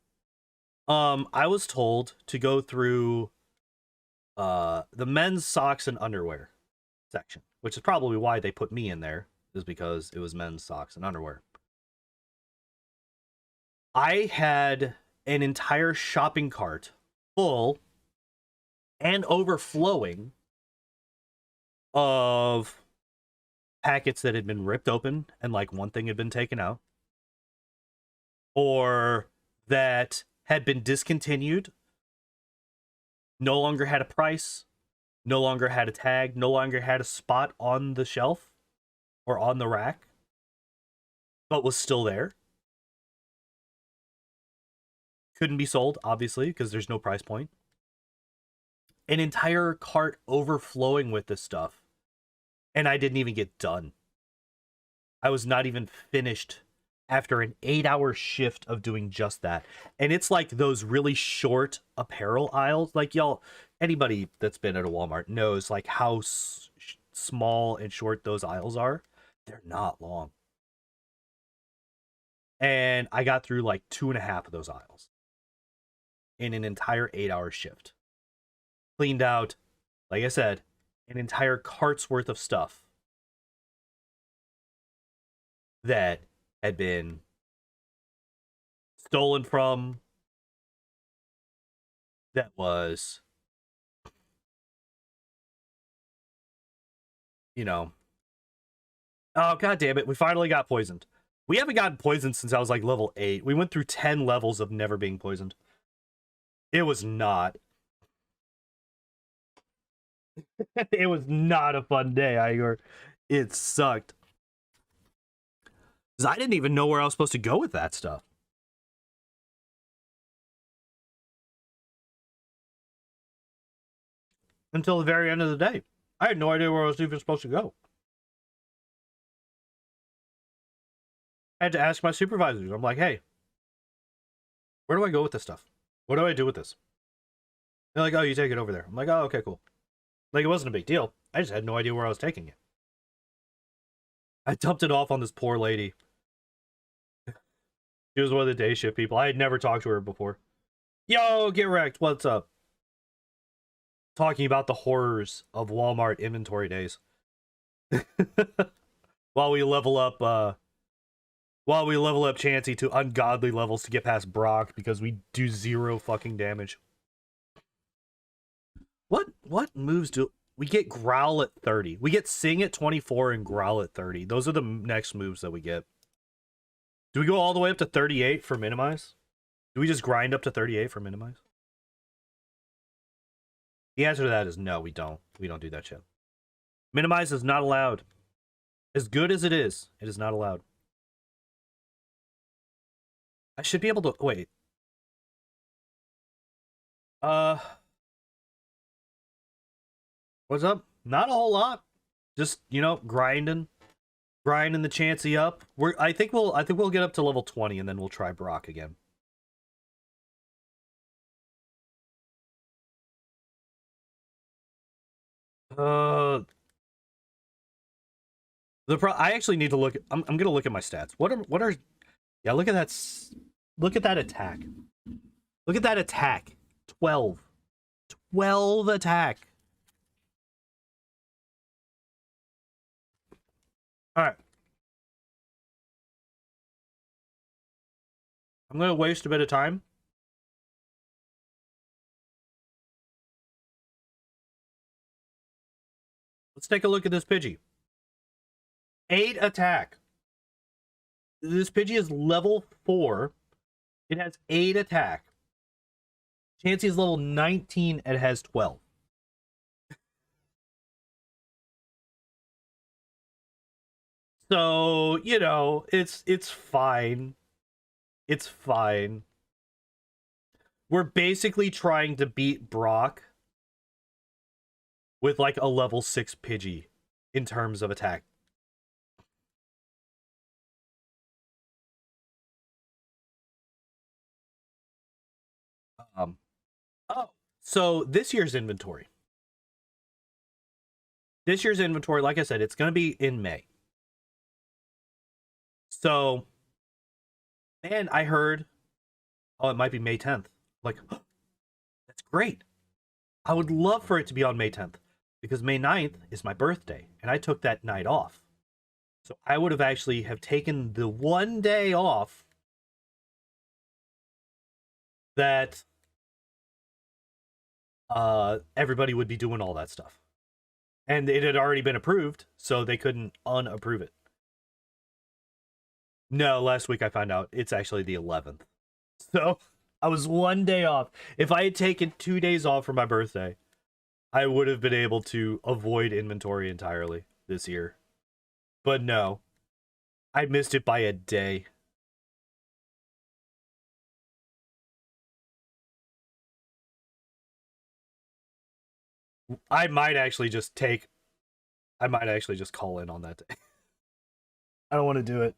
I was told to go through the men's socks and underwear section, which is probably why they put me in there, is because it was men's socks and underwear. I had an entire shopping cart full and overflowing of packets that had been ripped open and like one thing had been taken out, or that had been discontinued, no longer had a price, no longer had a tag, no longer had a spot on the shelf or on the rack, but was still there. Couldn't be sold, obviously, because there's no price point. An entire cart overflowing with this stuff, and I didn't even get done. I was not even finished after an 8-hour shift of doing just that. And it's like those really short apparel aisles. Like, y'all, anybody that's been at a Walmart knows like how small and short those aisles are. They're not long. And I got through like 2.5 of those aisles in an entire 8-hour shift. Cleaned out, like I said, an entire cart's worth of stuff that had been stolen from, that was, you know, oh god damn it, we finally got poisoned. We haven't gotten poisoned since I was like level 8. We went through 10 levels of never being poisoned. It was not. It was not a fun day, Igor. It sucked. Because I didn't even know where I was supposed to go with that stuff. Until the very end of the day. I had no idea where I was even supposed to go. I had to ask my supervisors. I'm like, "Hey, where do I go with this stuff? What do I do with this?" They're like, "Oh, you take it over there." I'm like, "Oh, okay, cool." Like, it wasn't a big deal. I just had no idea where I was taking it. I dumped it off on this poor lady. She was one of the day shift people. I had never talked to her before. "Yo, get wrecked. What's up?" Talking about the horrors of Walmart inventory days. While we level up Chansey to ungodly levels to get past Brock because we do 0 fucking damage. What moves do we get? Growl at 30. We get Sing at 24 and Growl at 30. Those are the next moves that we get. Do we go all the way up to 38 for Minimize? Do we just grind up to 38 for Minimize? The answer to that is no, we don't. We don't do that shit. Minimize is not allowed. As good as it is not allowed. I should be able to wait. What's up? Not a whole lot. Just, you know, grinding the Chansey up. I think we'll get up to level 20 and then we'll try Brock again. I actually need to look. I'm gonna look at my stats. What are? Yeah, look at that. Look at that attack. Look at that attack. 12. 12 attack. All right. I'm gonna waste a bit of time. Let's take a look at this Pidgey. 8 attack. This Pidgey is level 4. It has 8 attack. Chansey is level 19 and it has 12. So, you know, it's fine. It's fine. We're basically trying to beat Brock with like a level 6 Pidgey in terms of attack. Oh, so this year's inventory. This year's inventory, like I said, it's going to be in May. So, and I heard, oh, it might be May 10th. Like, oh, that's great. I would love for it to be on May 10th because May 9th is my birthday and I took that night off. So I would have actually have taken the one day off that everybody would be doing all that stuff. And it had already been approved, so they couldn't unapprove it. No, last week I found out it's actually the 11th. So I was one day off. If I had taken 2 days off for my birthday, I would have been able to avoid inventory entirely this year. But no, I missed it by a day. I might actually just call in on that day. I don't want to do it.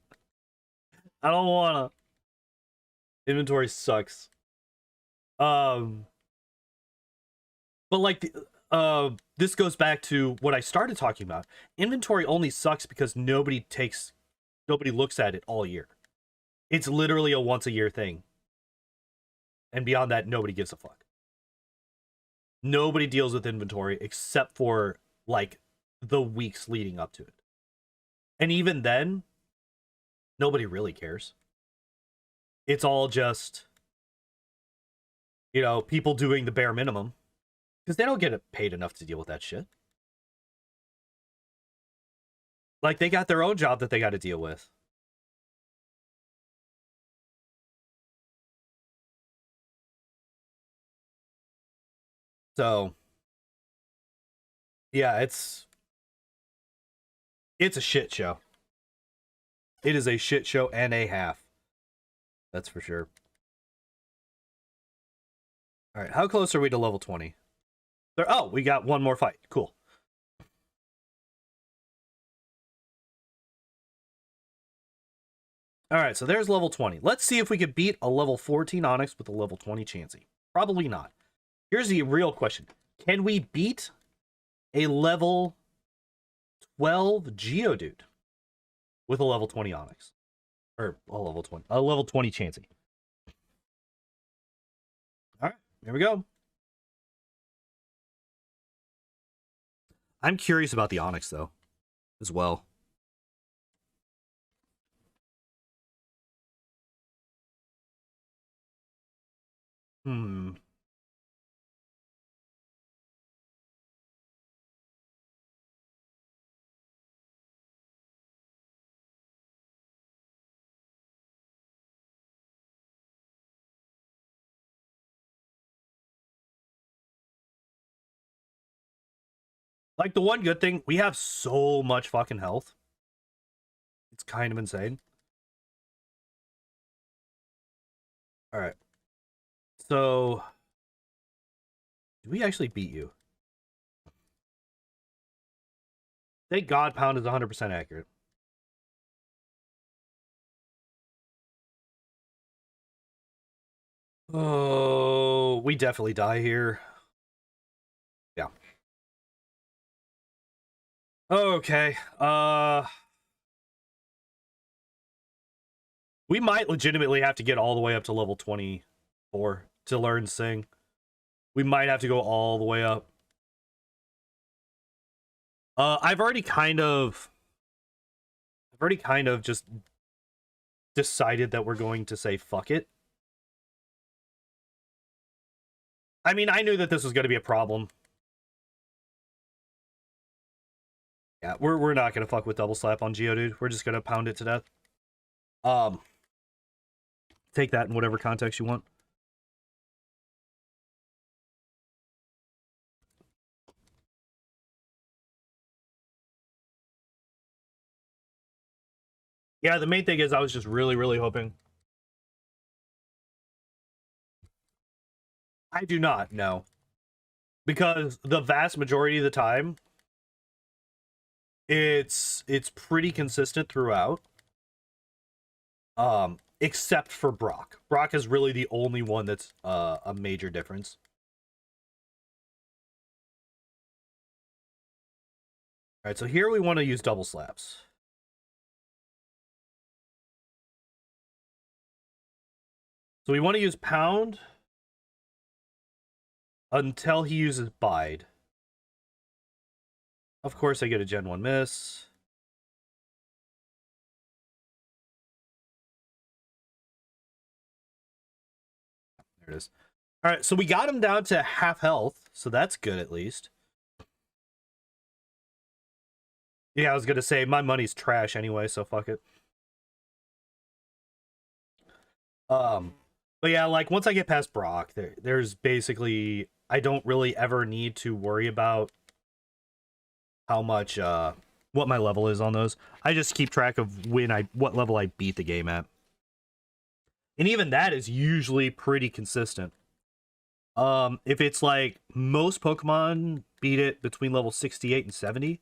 I don't want to. Inventory sucks. But like this goes back to what I started talking about. Inventory only sucks because nobody looks at it all year. It's literally a once a year thing. And beyond that, nobody gives a fuck. Nobody deals with inventory except for like the weeks leading up to it. And even then, nobody really cares. It's all just, you know, people doing the bare minimum because they don't get paid enough to deal with that shit. Like, they got their own job that they got to deal with. So, yeah, it's a shit show. It is a shit show and a half. That's for sure. All right, how close are we to level 20? Oh, we got one more fight. Cool. All right, so there's level 20. Let's see if we could beat a level 14 Onyx with a level 20 Chansey. Probably not. Here's the real question. Can we beat a level 12 Geodude with a level 20 Onyx? Or a level 20 Chansey. All right, here we go. I'm curious about the Onyx, though, as well. Like, the one good thing, we have so much fucking health. It's kind of insane. All right. So, do we actually beat you? Thank God Pound is 100% accurate. Oh, we definitely die here. Yeah. Okay. We might legitimately have to get all the way up to level 24 to learn Sing. We might have to go all the way up. I've already kind of just decided that we're going to say fuck it. I mean, I knew that this was going to be a problem. Yeah, we're not going to fuck with double slap on Geodude. We're just going to pound it to death. Um, take that in whatever context you want. Yeah, the main thing is I was just really, really hoping. I do not know. Because the vast majority of the time, it's pretty consistent throughout. Except for Brock. Brock is really the only one that's a major difference. All right, so here we want to use double slaps. So we want to use pound until he uses bide. Of course, I get a Gen 1 miss. There it is. All right, so we got him down to half health, so that's good at least. Yeah, I was gonna say my money's trash anyway, so fuck it. But yeah, like once I get past Brock, there's basically I don't really ever need to worry about how much what my level is on those. I just keep track of what level I beat the game at. And even that is usually pretty consistent. If it's like most Pokemon beat it between level 68 and 70.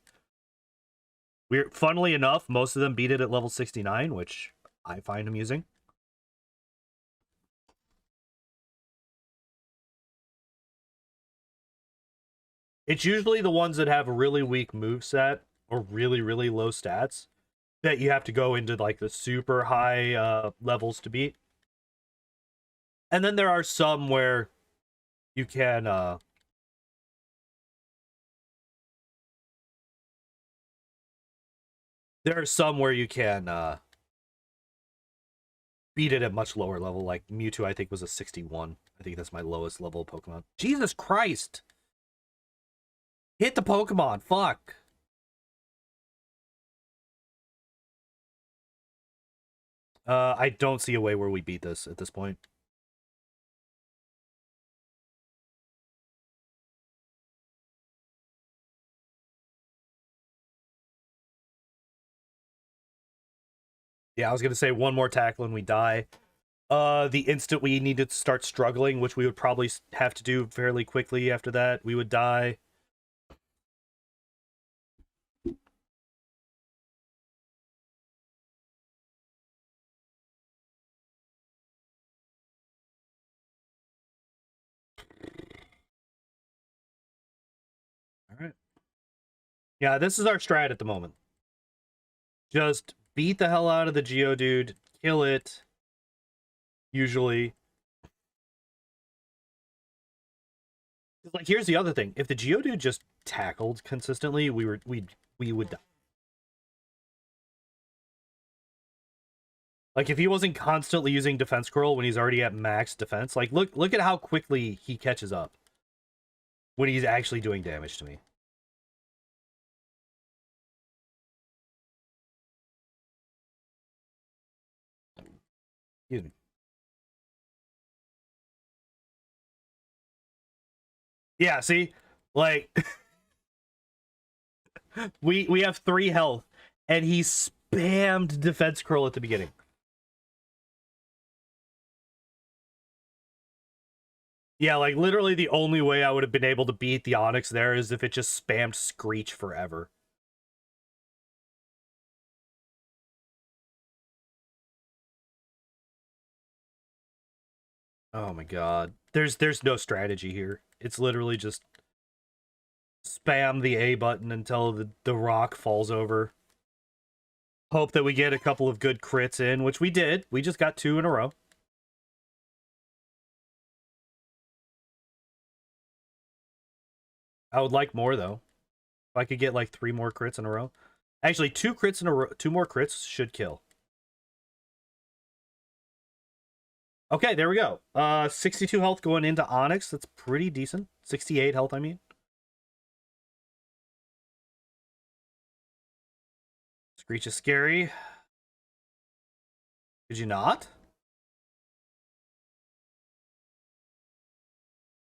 Funnily enough, most of them beat it at level 69, which I find amusing. It's usually the ones that have a really weak moveset or really, really low stats that you have to go into like the super high levels to beat. And then there are some where you can there are some where you can beat it at much lower level. Like Mewtwo, I think was a 61. I think that's my lowest level Pokemon. Jesus Christ! Hit the Pokemon, fuck. I don't see a way where we beat this at this point. Yeah, I was gonna say one more tackle and we die. The instant we need to start struggling, which we would probably have to do fairly quickly after that, we would die. All right. Yeah, this is our strat at the moment. Just beat the hell out of the Geodude, kill it. Usually. Like, here's the other thing. If the Geodude just tackled consistently, we would die. Like, if he wasn't constantly using Defense Curl when he's already at max defense, like, look at how quickly he catches up when he's actually doing damage to me. Excuse me. Yeah, see? Like, we have 3 health, and he spammed Defense Curl at the beginning. Yeah, like, literally the only way I would have been able to beat the Onix there is if it just spammed Screech forever. Oh my god. There's no strategy here. It's literally just spam the A button until the rock falls over. Hope that we get a couple of good crits in, which we did. We just got 2 in a row. I would like more though. If I could get like 3 more crits in a row. Actually, 2 crits in a row, 2 more crits should kill. Okay, there we go. 62 health going into Onix. That's pretty decent. 68 health, I mean. Screech is scary. Did you not?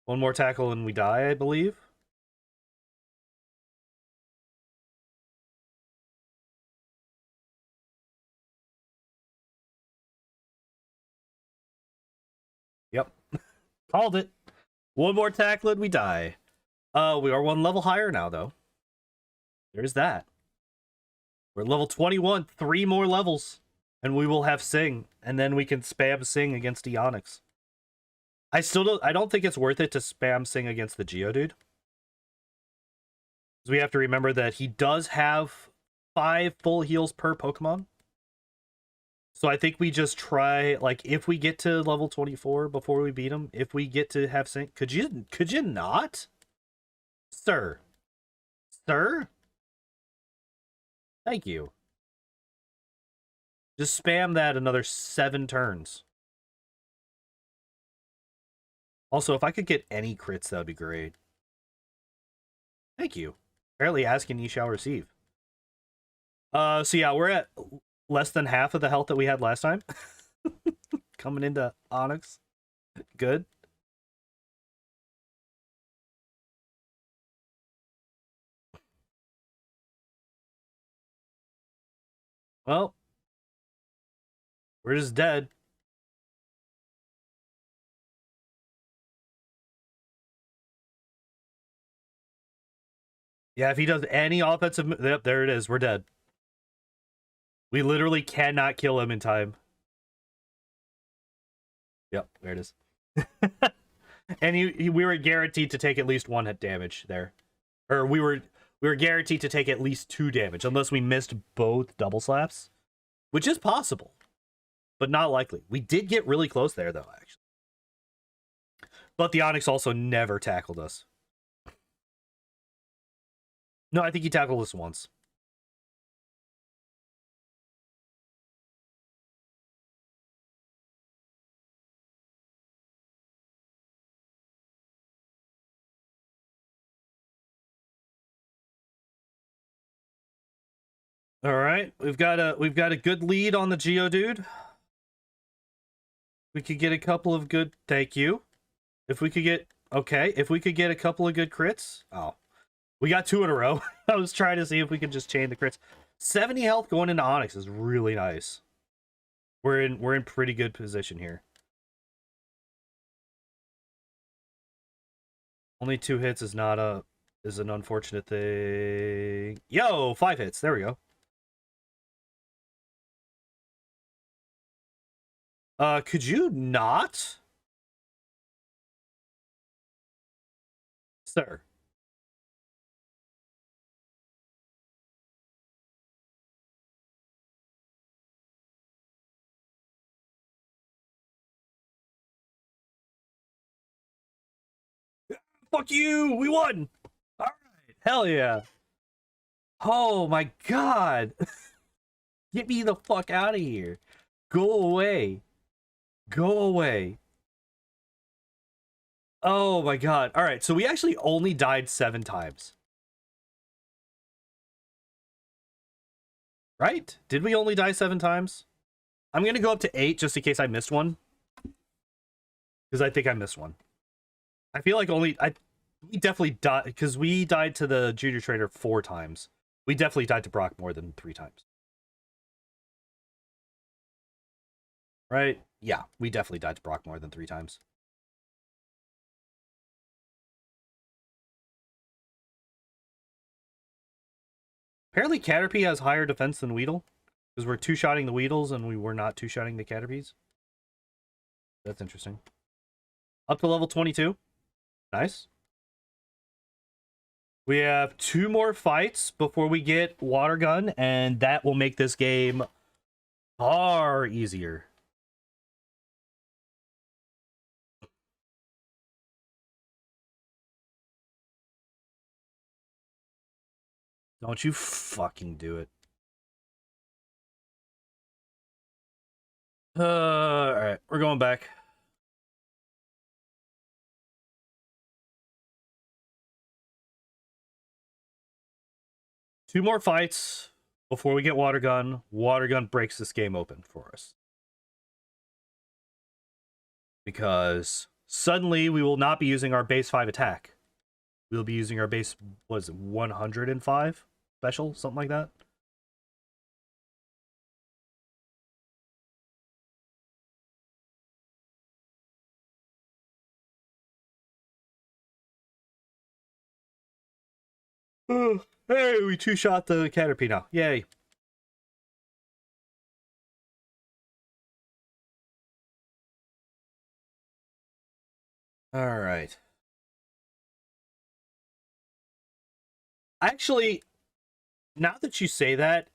One more tackle and we die, I believe. Yep. Called it. One more tackle and we die. We are one level higher now, though. There's that. We're level 21. 3 more levels. And we will have Sing. And then we can spam Sing against the Onix. I don't think it's worth it to spam Sing against the Geodude. Because we have to remember that he does have 5 full heals per Pokemon. So I think we just try, like, if we get to level 24 before we beat him, if we get to have Sing, could you not? Sir. Sir? Thank you. Just spam that another 7 turns. Also, if I could get any crits, that would be great. Thank you. Apparently asking ye shall receive. So yeah, we're at less than half of the health that we had last time. Coming into Onix. Good. Well, we're just dead. Yeah, if he does any offensive... Yep, there it is. We're dead. We literally cannot kill him in time. Yep, there it is. And we were guaranteed to take at least 1 hit damage there. Or we were guaranteed to take at least 2 damage, unless we missed both double slaps. Which is possible, but not likely. We did get really close there, though, actually. But the Onix also never tackled us. No, I think he tackled us once. All right, we've got a good lead on the Geodude. We could get a couple of good... Thank you. If we could get... Okay, if we could get a couple of good crits... Oh. We got 2 in a row. I was trying to see if we could just chain the crits. 70 health going into Onix is really nice. We're in pretty good position here. Only 2 hits is not a... is an unfortunate thing. Yo, 5 hits. There we go. Could you not? Sir. Fuck you! We won! Alright, hell yeah. Oh my god! Get me the fuck out of here. Go away. Go away. Oh my god. Alright, so we actually only died 7 times. Right? Did we only die 7 times? I'm gonna go up to 8 just in case I missed one. Because I think I missed one. I feel like we definitely died, because we died to the junior trainer 4 times. We definitely died to Brock more than 3 times. Right? Yeah, we definitely died to Brock more than 3 times. Apparently Caterpie has higher defense than Weedle. Because we're 2-shotting the Weedles and we were not 2-shotting the Caterpies. That's interesting. Up to level 22. Nice. We have 2 more fights before we get Water Gun, and that will make this game far easier. Don't you fucking do it. Alright, we're going back. Two more fights before we get Water Gun. Water Gun breaks this game open for us. because suddenly we will not be using our base 5 attack. We'll be using our base, was it 105 special, something like that. Oh, hey, we two-shot the Caterpie now. Yay. All right. Actually, now that you say that,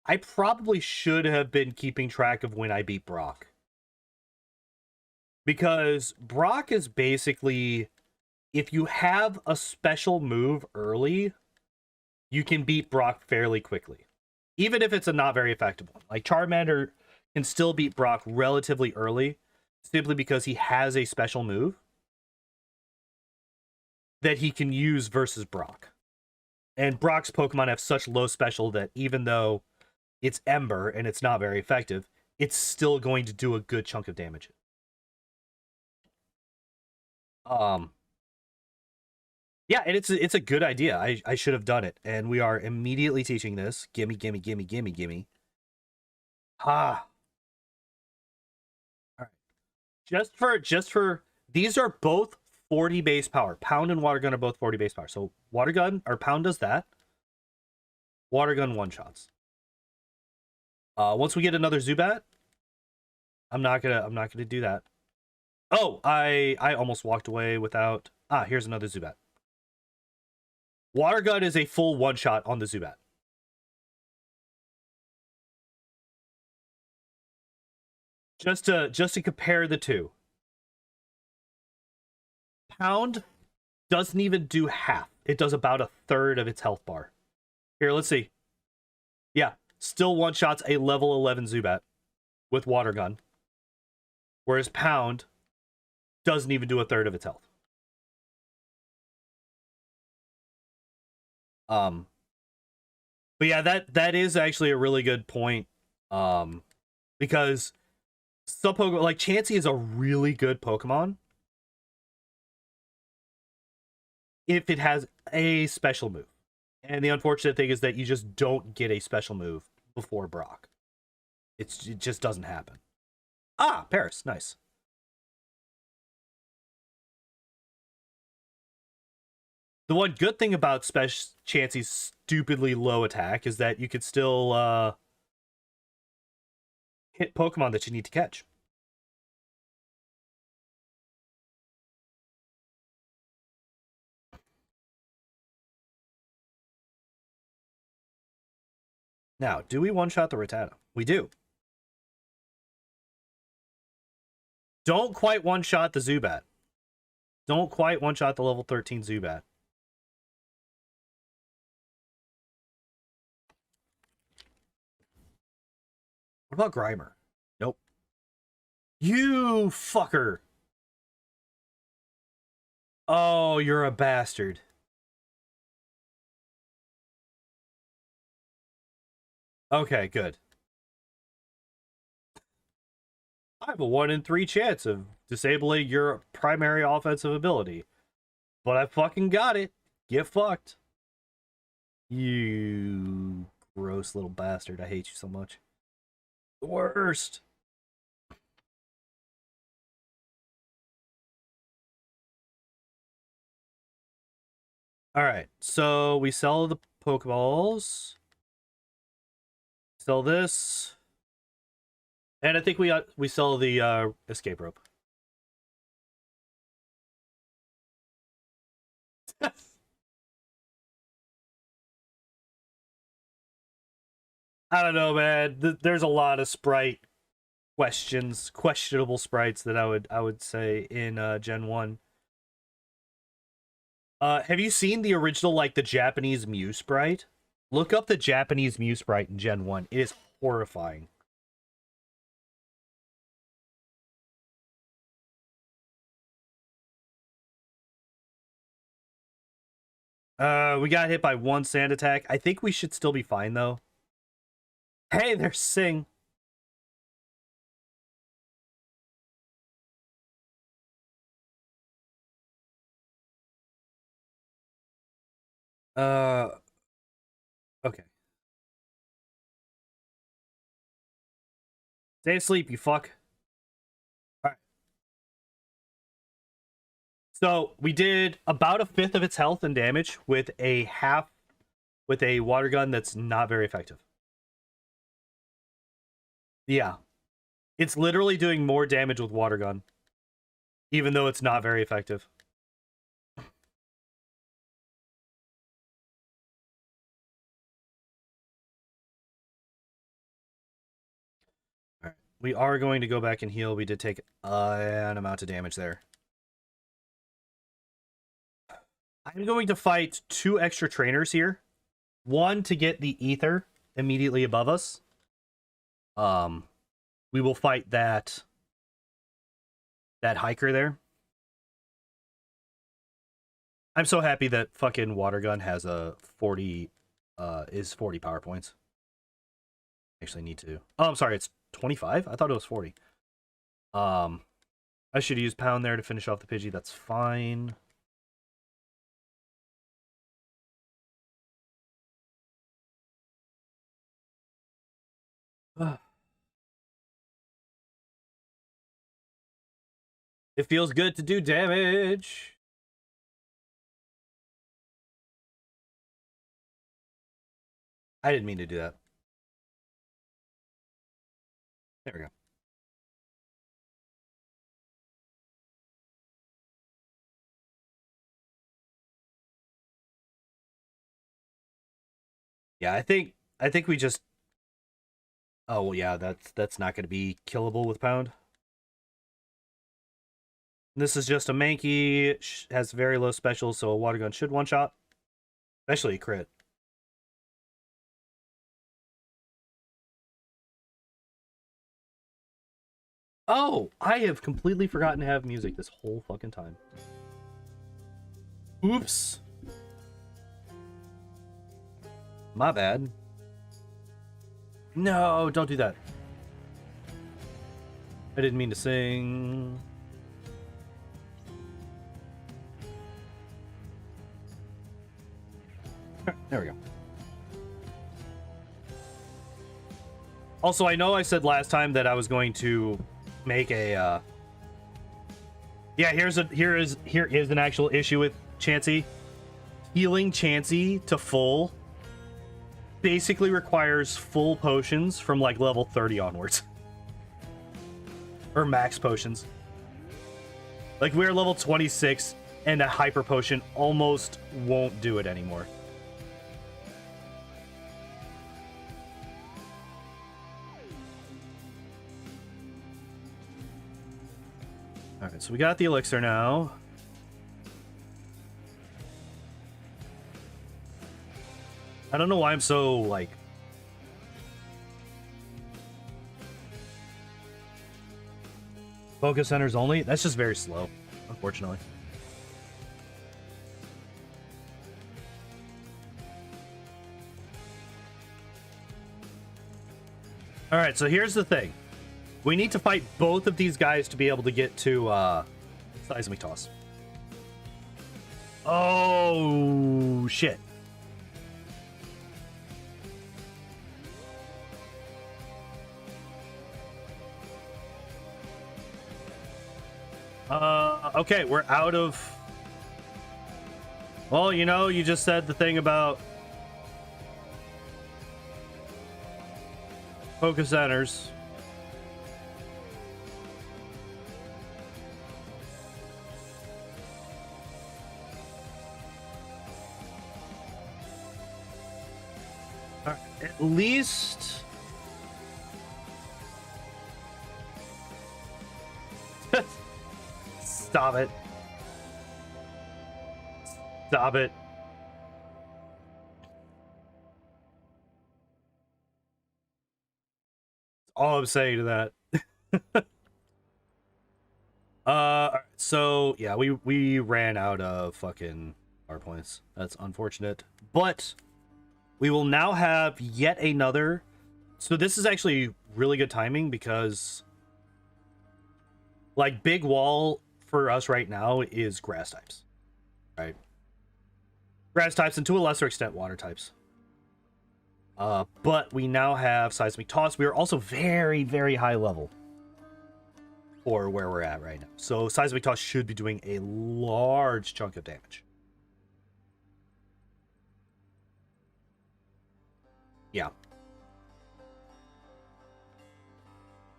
I probably should have been keeping track of when I beat Brock. Because Brock is basically, if you have a special move early, you can beat Brock fairly quickly. Even if it's a not very effective one. Like Charmander can still beat Brock relatively early, simply because he has a special move that he can use versus Brock. And Brock's Pokemon have such low special that even though it's Ember and it's not very effective, it's still going to do a good chunk of damage. Yeah, and it's a good idea. I should have done it. And we are immediately teaching this. Gimme, gimme, gimme, gimme, gimme. Ah. All right. Just for these are both 40 base power. Pound and Water Gun are both 40 base power. So Water Gun or Pound does that. Water Gun one shots. Once we get another Zubat, I'm not gonna do that. Oh, I almost walked away without. Ah, here's another Zubat. Water Gun is a full one shot on the Zubat. Just to compare the two. Pound doesn't even do half. It does about a third of its health bar. Here, let's see. Yeah, still one shots a level 11 Zubat with Water Gun. Whereas Pound doesn't even do a third of its health. But yeah, that is actually a really good point. Because some Pokemon, like Chansey is a really good Pokemon if it has a special move. And the unfortunate thing is that you just don't get a special move before Brock. It just doesn't happen. Ah, Paris, nice. The one good thing about Chansey's stupidly low attack is that you could still hit Pokemon that you need to catch. Now, do we one-shot the Rattata? We do. Don't quite one-shot the Zubat. Don't quite one-shot the level 13 Zubat. What about Grimer? Nope. You fucker! Oh, you're a bastard. Okay, good. I have a 1 in 3 chance of disabling your primary offensive ability. But I fucking got it. Get fucked. You gross little bastard. I hate you so much. The worst. Alright, so we sell the Pokeballs. Sell this. And I think we sell the escape rope. I don't know, man. There's a lot of sprite questionable sprites that I would say in Gen 1. Have you seen the original, like, the Japanese Mew sprite? Look up the Japanese Mew sprite in Gen 1. It is horrifying. We got hit by one sand attack. I think we should still be fine, though. Hey, there's Sing. Okay. Stay asleep, you fuck. Alright. So we did about a fifth of its health and damage with a water gun that's not very effective. Yeah. It's literally doing more damage with water gun, even though it's not very effective. All right. We are going to go back and heal. We did take an amount of damage there. I'm going to fight 2 extra trainers here. One to get the ether immediately above us. We will fight that hiker there. I'm so happy that fucking water gun has a 40 power points. Actually need to. Oh, I'm sorry, it's 25? I thought it was 40. I should use pound there to finish off the Pidgey. That's fine. It feels good to do damage. I didn't mean to do that. There we go. Yeah, I think we just. Oh well, yeah, that's not going to be killable with pound. This is just a Mankey, has very low special, so a water gun should one shot, especially a crit. Oh, I have completely forgotten to have music this whole fucking time. Oops. My bad. No, don't do that. I didn't mean to sing. There we go. Also, I know I said last time that I was going to make a yeah, here is an actual issue with Chansey. Healing Chansey to full basically requires full potions from like level 30 onwards. Or max potions. Like we're level 26 and a hyper potion almost won't do it anymore. Alright, so we got the elixir now. I don't know why I'm so, like... Focus centers only? That's just very slow, unfortunately. Alright, so here's the thing. We need to fight both of these guys to be able to get to, Seismic Toss. Oh, shit. Okay, we're out of... Well, you know, you just said the thing about... Focus centers. At least... Stop it. Stop it. All I'm saying to that. So yeah, we ran out of fucking power points. That's unfortunate. But we will now have yet another. So this is actually really good timing because like big wall for us right now is grass types. Right? Grass types and to a lesser extent water types. But we now have Seismic Toss. We are also very, very high level for where we're at right now. So Seismic Toss should be doing a large chunk of damage. Yeah.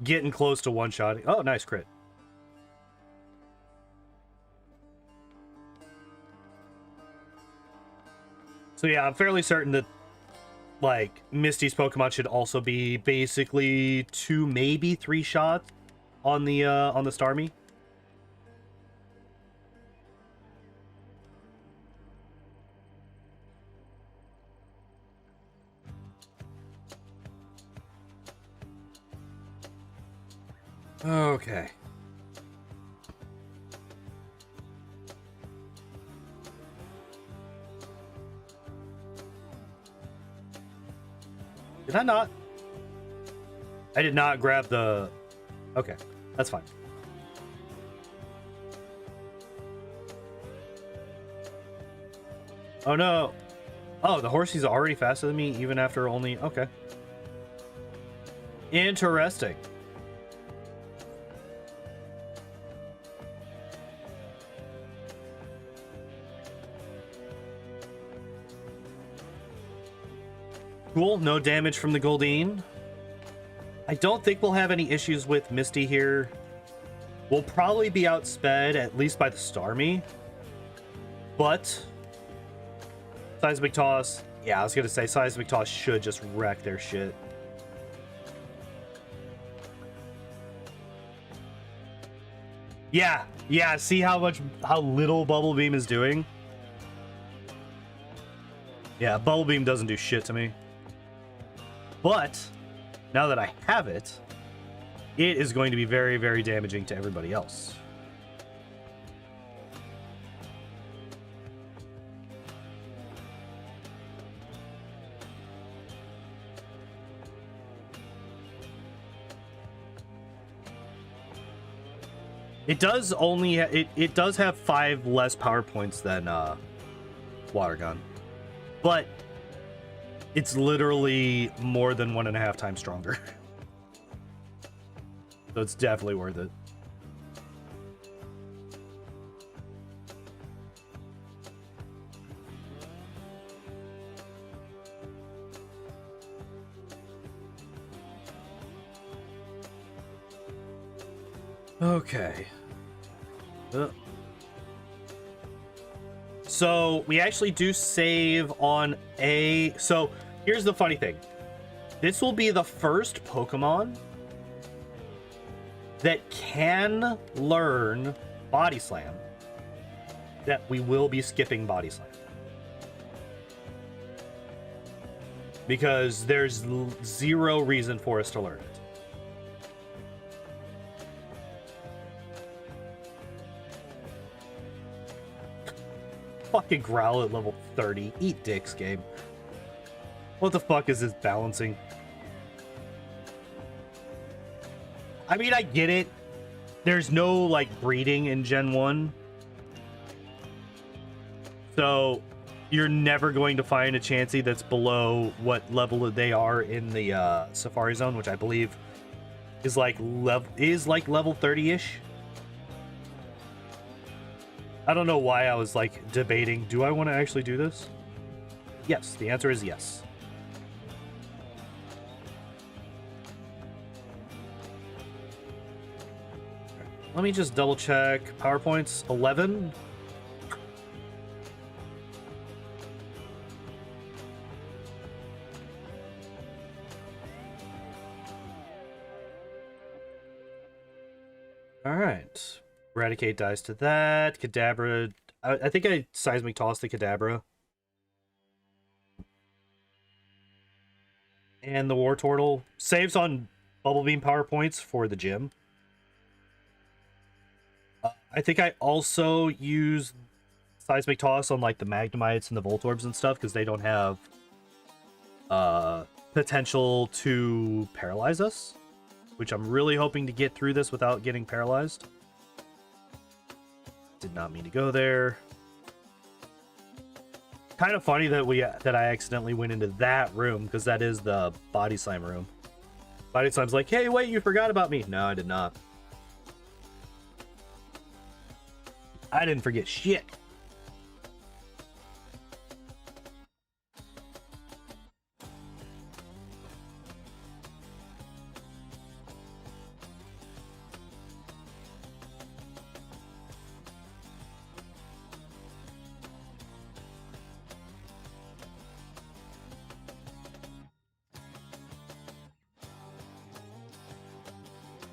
Getting close to one-shotting. Oh, nice crit. So yeah, I'm fairly certain that, like, Misty's Pokemon should also be basically 2, maybe 3 shots on the Starmie. Okay. Did I not? I did not grab the... Okay, that's fine. Oh no. Oh, the horsey's already faster than me even after only... Okay. Interesting. Cool, no damage from the Goldeen. I don't think we'll have any issues with Misty here. We'll probably be outsped, at least by the Starmie. But Seismic Toss, yeah, I was gonna say Seismic Toss should just wreck their shit. Yeah, see how little Bubble Beam is doing? Yeah, Bubble Beam doesn't do shit to me. But now that I have it, it is going to be very, very damaging to everybody else. It does only it does have 5 less power points than Water Gun, but it's literally more than 1.5 times stronger. So it's definitely worth it. Okay. So we actually do save on a... So here's the funny thing. This will be the first Pokemon that can learn Body Slam that we will be skipping Body Slam. Because there's zero reason for us to learn it. Fucking Growl at level 30. Eat dicks, game. What the fuck is this balancing? I mean, I get it. There's no, like, breeding in Gen 1. So, you're never going to find a Chansey that's below what level they are in the Safari Zone, which I believe is like level 30-ish. I don't know why I was like debating, do I want to actually do this? Yes, the answer is yes. Let me just double check. PowerPoints 11. All right. Eradicate dies to that. Kadabra. I think I Seismic Toss the Kadabra. And the War Turtle saves on Bubble Beam PowerPoints for the gym. I think I also use Seismic Toss on like the Magnemites and the Voltorbs and stuff because they don't have potential to paralyze us, which I'm really hoping to get through this without getting paralyzed. Did not mean to go there. Kind of funny that I accidentally went into that room, because that is the body slam room. Body slam's like, hey, wait, you forgot about me. No, I did not. I didn't forget shit.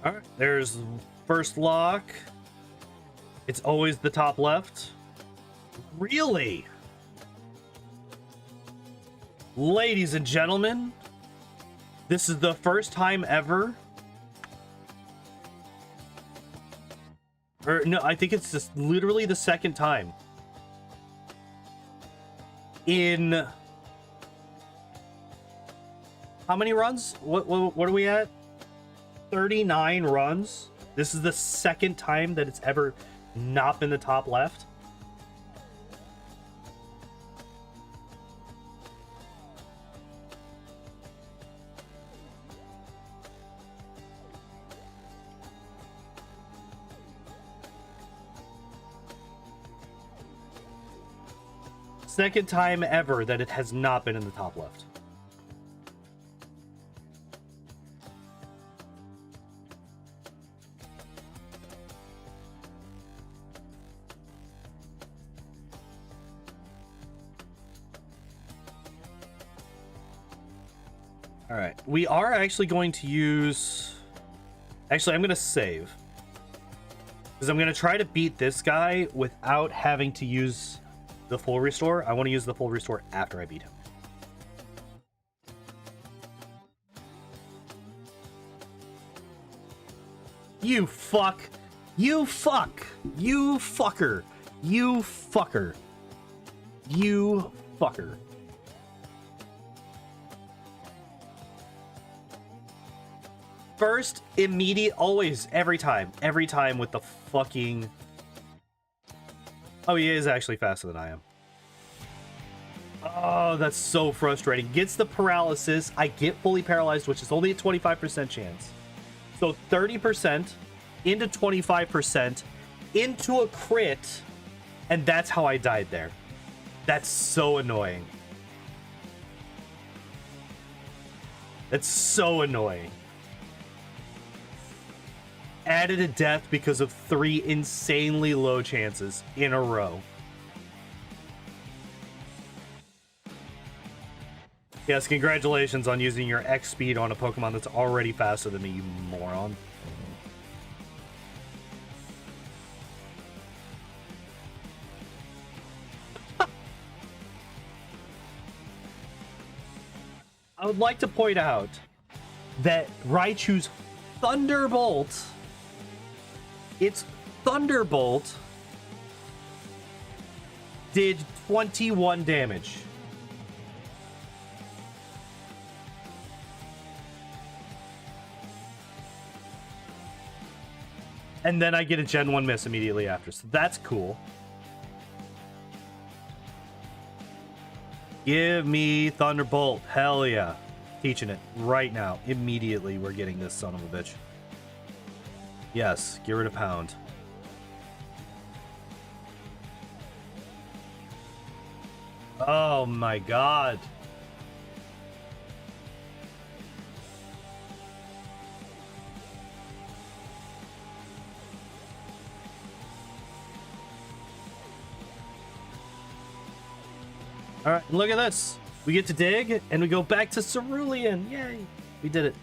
All right, there's first lock. It's always the top left. Really? Ladies and gentlemen, this is the first time ever. Or no, I think it's just literally the second time. In how many runs? What are we at? 39 runs. This is the second time that it's ever not been the top left. Second time ever that it has not been in the top left. All right, we are actually going to use... Actually, I'm going to save. Because I'm going to try to beat this guy without having to use the full restore. I want to use the full restore after I beat him. You fuck. You fuck. You fucker. You fucker. You fucker. First, immediate, always, every time with the fucking... Oh, he is actually faster than I am. Oh, that's so frustrating. Gets the paralysis. I get fully paralyzed, which is only a 25% chance. So 30% into 25% into a crit, and that's how I died there. That's so annoying. That's so annoying. Added a death because of 3 insanely low chances in a row. Yes, congratulations on using your X speed on a Pokemon that's already faster than me, you moron. I would like to point out that Raichu's Thunderbolt... Its Thunderbolt did 21 damage. And then I get a Gen 1 miss immediately after, so that's cool. Give me Thunderbolt. Hell yeah. Teaching it right now. Immediately we're getting this son of a bitch. Yes, get rid of Pound. Oh my god. Alright, look at this. We get to dig, and we go back to Cerulean. Yay! We did it.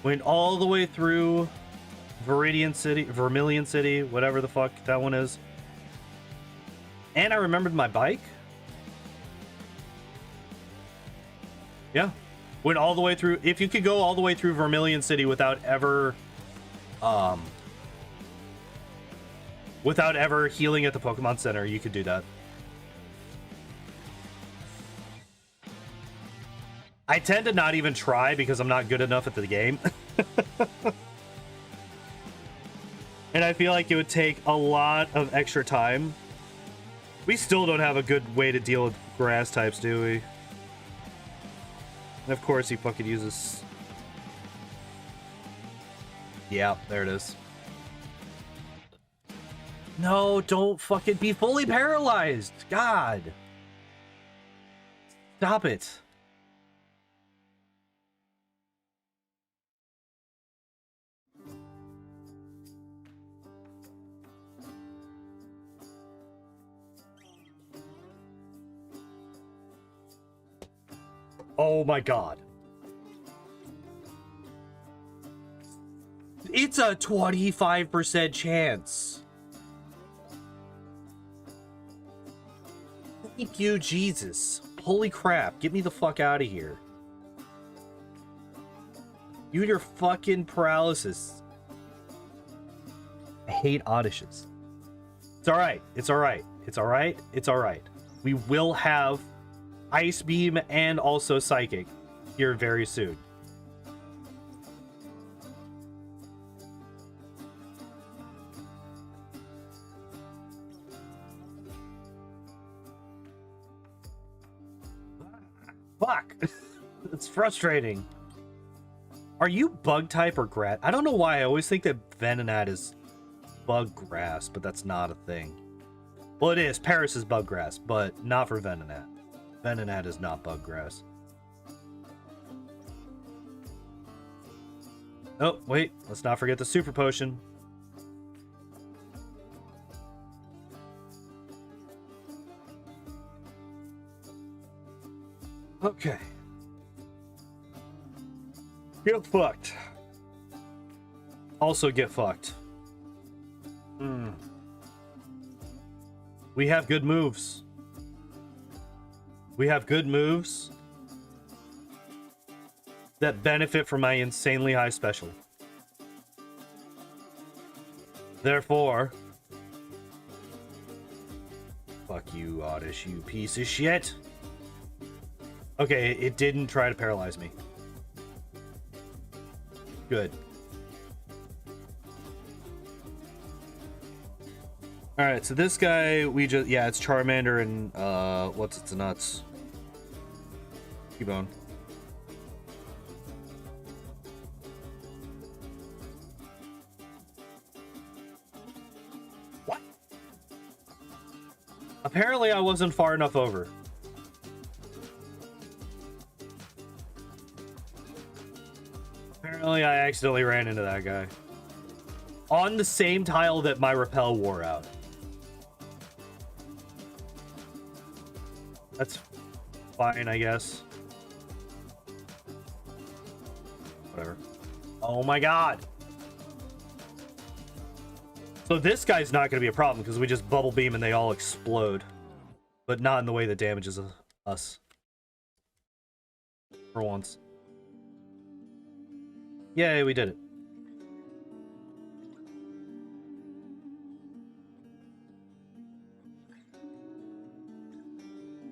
Went all the way through Vermilion City, whatever the fuck that one is. And I remembered my bike. Yeah. Went all the way through. If you could go all the way through Vermilion City without ever healing at the Pokemon Center, you could do that. I tend to not even try because I'm not good enough at the game. And I feel like it would take a lot of extra time We still don't have a good way to deal with grass types, do we? And of course he fucking uses... Yeah, there it is. No, don't fucking be fully paralyzed. God. Stop it. Oh my God. It's a 25% chance. Thank you, Jesus. Holy crap. Get me the fuck out of here. You and your fucking paralysis. I hate Odysseus. It's alright. It's alright. It's alright. It's alright. We will have Ice Beam and also Psychic here very soon. Fuck! It's frustrating. Are you bug type or grass? I don't know why I always think that Venonat is bug grass, but that's not a thing. Well, it is. Paris is bug grass, but not for Venonat. Venonat is not bug grass. Oh, wait. Let's not forget the super potion. Okay. Get fucked. Also get fucked. We have good moves. We have good moves that benefit from my insanely high special. Therefore, fuck you, Oddish, you piece of shit. Okay, it didn't try to paralyze me. Good. Alright, so this guy, we just... Yeah, it's Charmander and, what's its nuts? Cubone. What? Apparently I wasn't far enough over. Apparently I accidentally ran into that guy. On the same tile that my repel wore out. That's fine, I guess. Whatever. Oh my God. So this guy's not going to be a problem because we just bubble beam and they all explode. But not in the way that damages us. For once. Yay, we did it.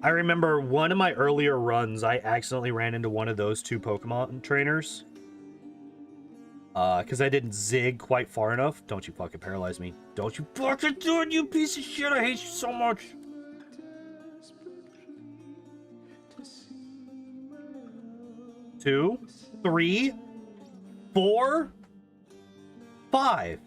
I remember one of my earlier runs, I accidentally ran into one of those two Pokemon trainers. Because I didn't zig quite far enough. Don't you fucking paralyze me. Don't you fucking do it, you piece of shit. I hate you so much. Two, three, 4, 5.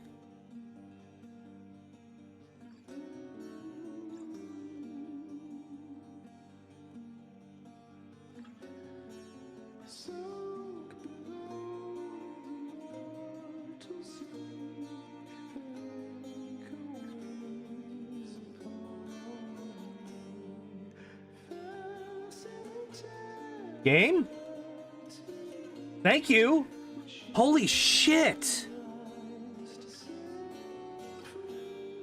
Game? Thank you. Holy shit.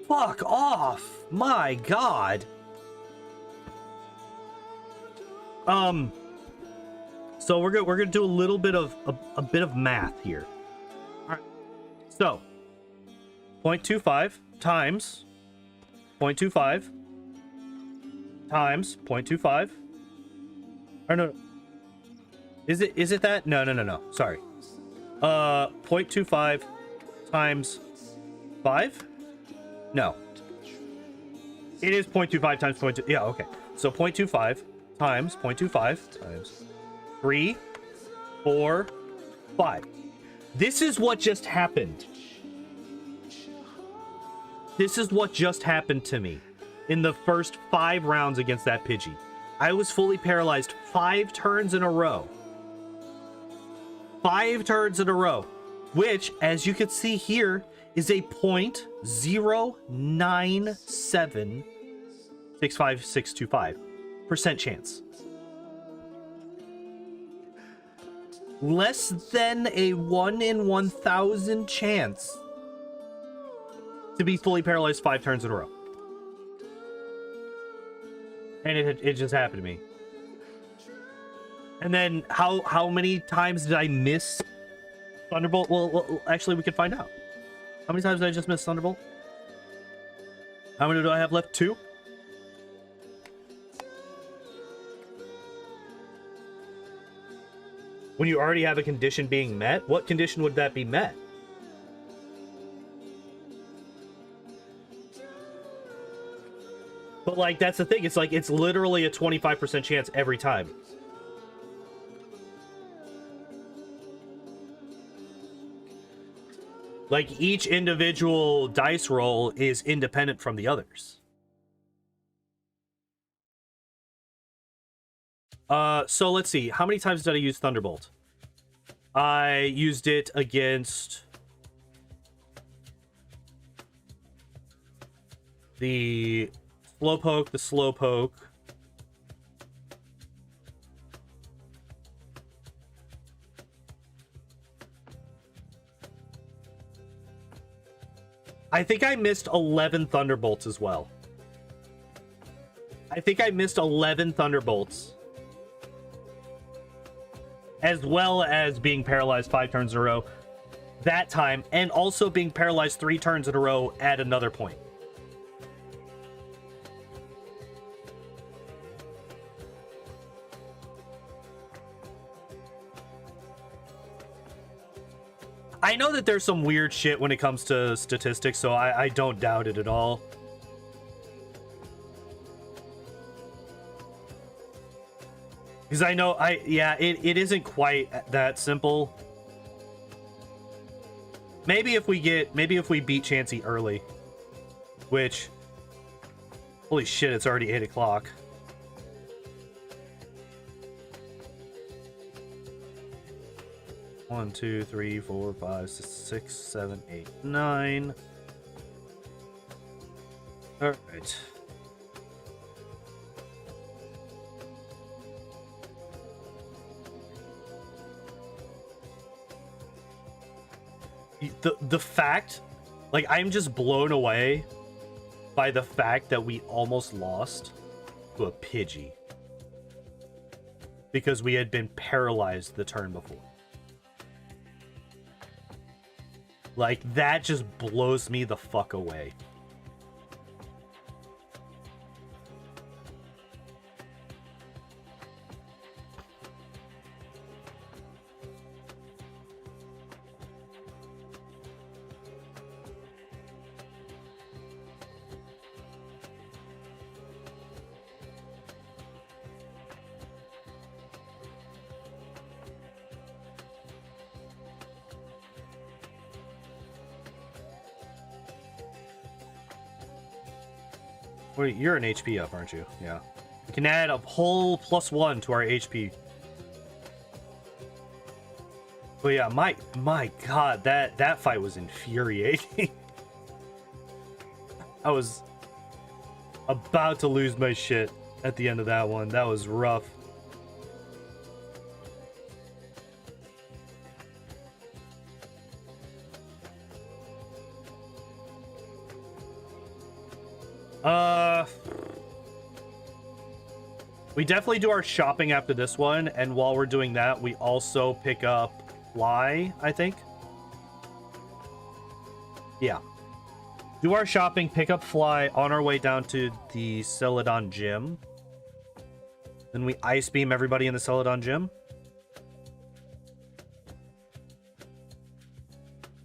Fuck off. My God. So we're gonna do a little bit of a bit of math here. All right. So 0.25 times 0.25 times 0.25. Or no. Is it that? No. Sorry. 0.25 times 5? No. It is 0.25 times 0.2. Yeah, okay. So 0.25 times 0.25 times 3, 4, 5. This is what just happened. This is what just happened to me in the first 5 rounds against that Pidgey. I was fully paralyzed 5 turns in a row. 5 turns in a row, which, as you can see here, is a 0.09765625% chance. Less than a 1 in 1,000 chance to be fully paralyzed 5 turns in a row. And it just happened to me. And then how many times did I miss Thunderbolt? Well, actually, we could find out. How many times did I just miss Thunderbolt? How many do I have left? 2? When you already have a condition being met, what condition would that be met? But like, that's the thing. It's like, it's literally a 25% chance every time. Like, each individual dice roll is independent from the others. So let's see. How many times did I use Thunderbolt? I used it against the Slowpoke. I think I missed 11 Thunderbolts as well. I think I missed 11 Thunderbolts. As well as being paralyzed 5 turns in a row that time, and also being paralyzed 3 turns in a row at another point. I know that there's some weird shit when it comes to statistics, so I don't doubt it at all. Because I know, it isn't quite that simple. Maybe if we beat Chansey early, which, holy shit, it's already 8 o'clock. One, 2, 3, 4, 5, 6, 7, 8, 9. All right. The fact, like, I'm just blown away by the fact that we almost lost to a Pidgey because we had been paralyzed the turn before. Like, that just blows me the fuck away. Wait, you're an HP up, aren't you? Yeah. We can add a whole +1 to our HP. But yeah, my god, that fight was infuriating. I was about to lose my shit at the end of that one. That was rough. We definitely do our shopping after this one, and while we're doing that, we also pick up Fly, I think. Yeah. Do our shopping, pick up Fly on our way down to the Celadon Gym. Then we Ice Beam everybody in the Celadon Gym.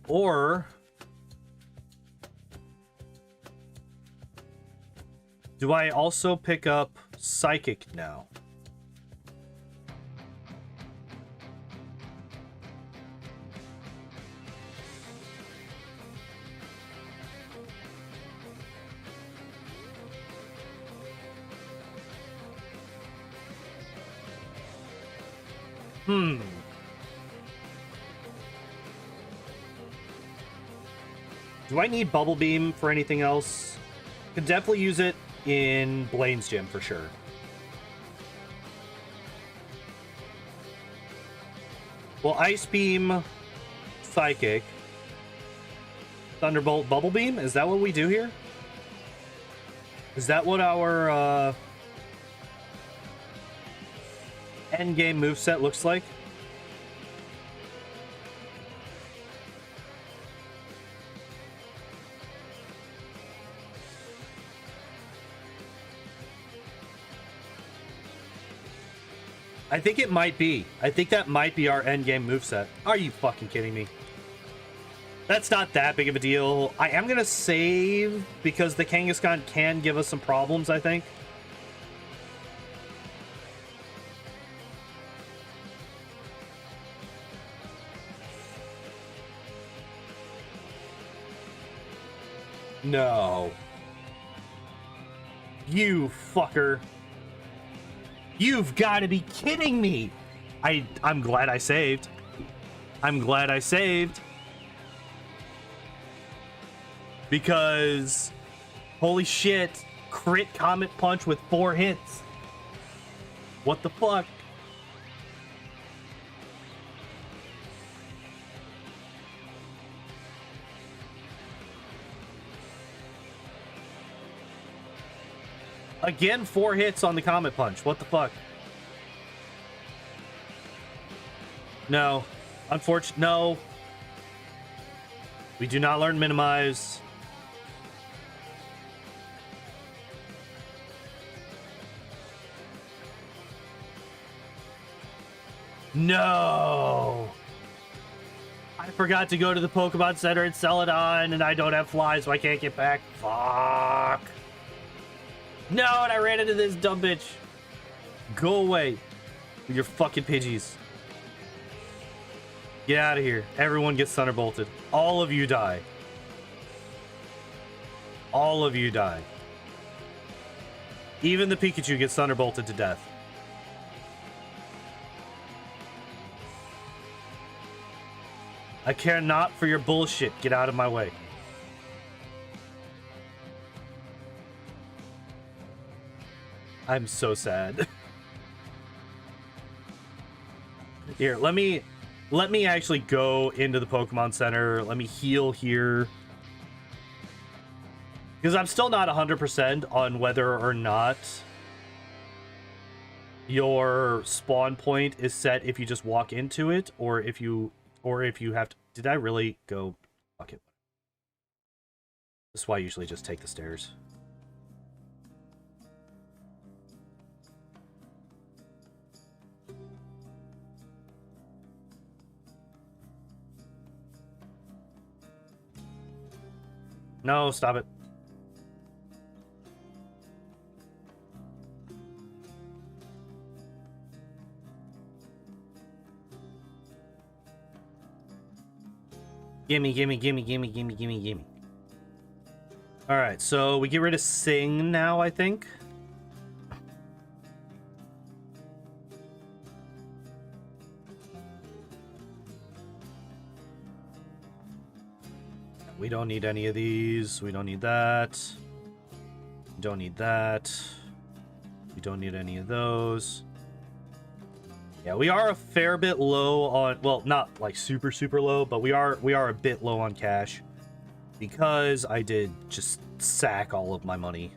Or Do I also pick up Psychic now? Do I need Bubble Beam for anything else? Could definitely use it in Blaine's gym for sure. Well, Ice Beam, Psychic, Thunderbolt, Bubble Beam? Is that what we do here? Is that what our endgame moveset looks like? I think it might be. I think that might be our endgame moveset. Are you fucking kidding me? That's not that big of a deal. I am going to save because the Kangaskhan can give us some problems, I think. No. You fucker. You've got to be kidding me. I'm glad I saved. I'm glad I saved. Because, holy shit, crit Comet Punch with 4 hits. What the fuck? Again, 4 hits on the Comet Punch. What the fuck? No. Unfortunately, no. We do not learn Minimize. No. I forgot to go to the Pokemon Center in Celadon, and I don't have flies, so I can't get back. Fuck. No, and I ran into this dumb bitch. Go away with your fucking Pidgeys. Get out of here. Everyone gets Thunderbolted. All of you die. All of you die. Even the Pikachu gets Thunderbolted to death. I care not for your bullshit. Get out of my way. I'm so sad. Here, let me actually go into the Pokemon Center. Let me heal here. Because I'm still not 100% on whether or not your spawn point is set if you just walk into it, or if you have to. Did I really go? Fuck it. This is why I usually just take the stairs. No, stop it. Gimme, gimme, gimme, gimme, gimme, gimme, gimme. Alright, so we get rid of Sing now, I think. We don't need any of these. We don't need that. We don't need that. We don't need any of those. Yeah, we are a fair bit low on, well, not like super low, but we are a bit low on cash because I did just sack all of my money.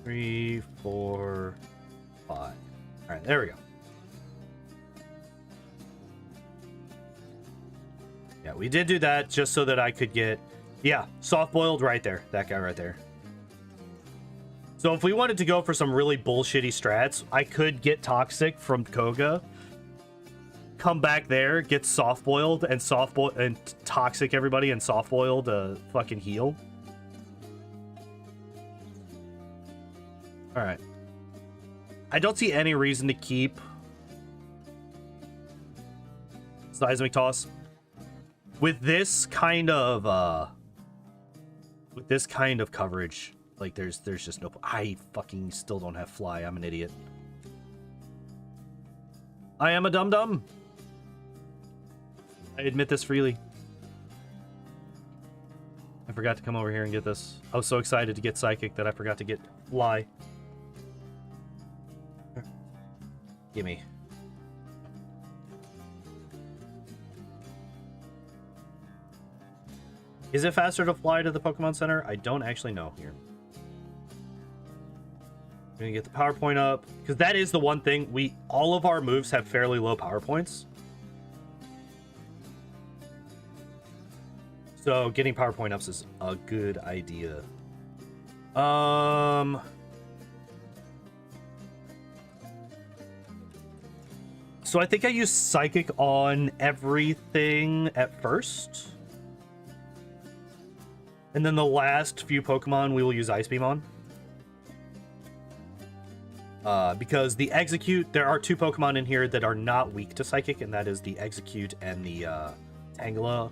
3, 4, 5. All right, there we go. Yeah, we did do that just so that I could get, yeah, soft-boiled right there. That guy right there. So if we wanted to go for some really bullshitty strats, I could get Toxic from Koga. come back there, get soft-boiled, and toxic everybody and soft-boiled fucking heal. Alright. I don't see any reason to keep Seismic Toss. With this kind of coverage, like there's just no. I fucking still don't have Fly. I'm an idiot. I am a dum-dum. I admit this freely. I forgot to come over here and get this. I was so excited to get Psychic that I forgot to get Fly. Gimme. Is it faster to fly to the Pokemon Center? I don't actually know here. I'm gonna get the power point up, because that is the one thing. All of our moves have fairly low power points. So getting power point ups is a good idea. So I think I use Psychic on everything at first. And then the last few Pokemon we will use Ice Beam on. Because the Execute, there are two Pokemon in here that are not weak to Psychic, and that is the Execute and the Tangela.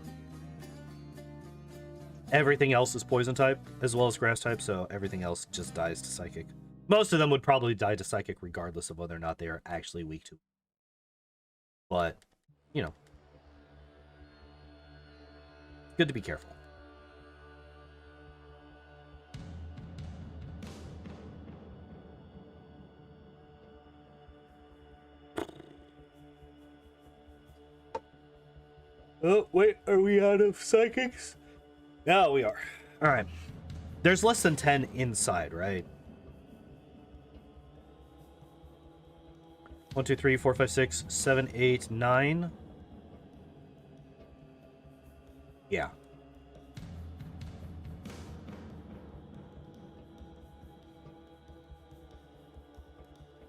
Everything else is Poison type, as well as Grass type, so everything else just dies to Psychic. Most of them would probably die to Psychic regardless of whether or not they are actually weak to it. But, you know. Good to be careful. Oh, wait, are we out of Psychics? No, we are. Alright. There's less than 10 inside, right? 1, 2, 3, 4, 5, 6, 7, 8, 9. Yeah.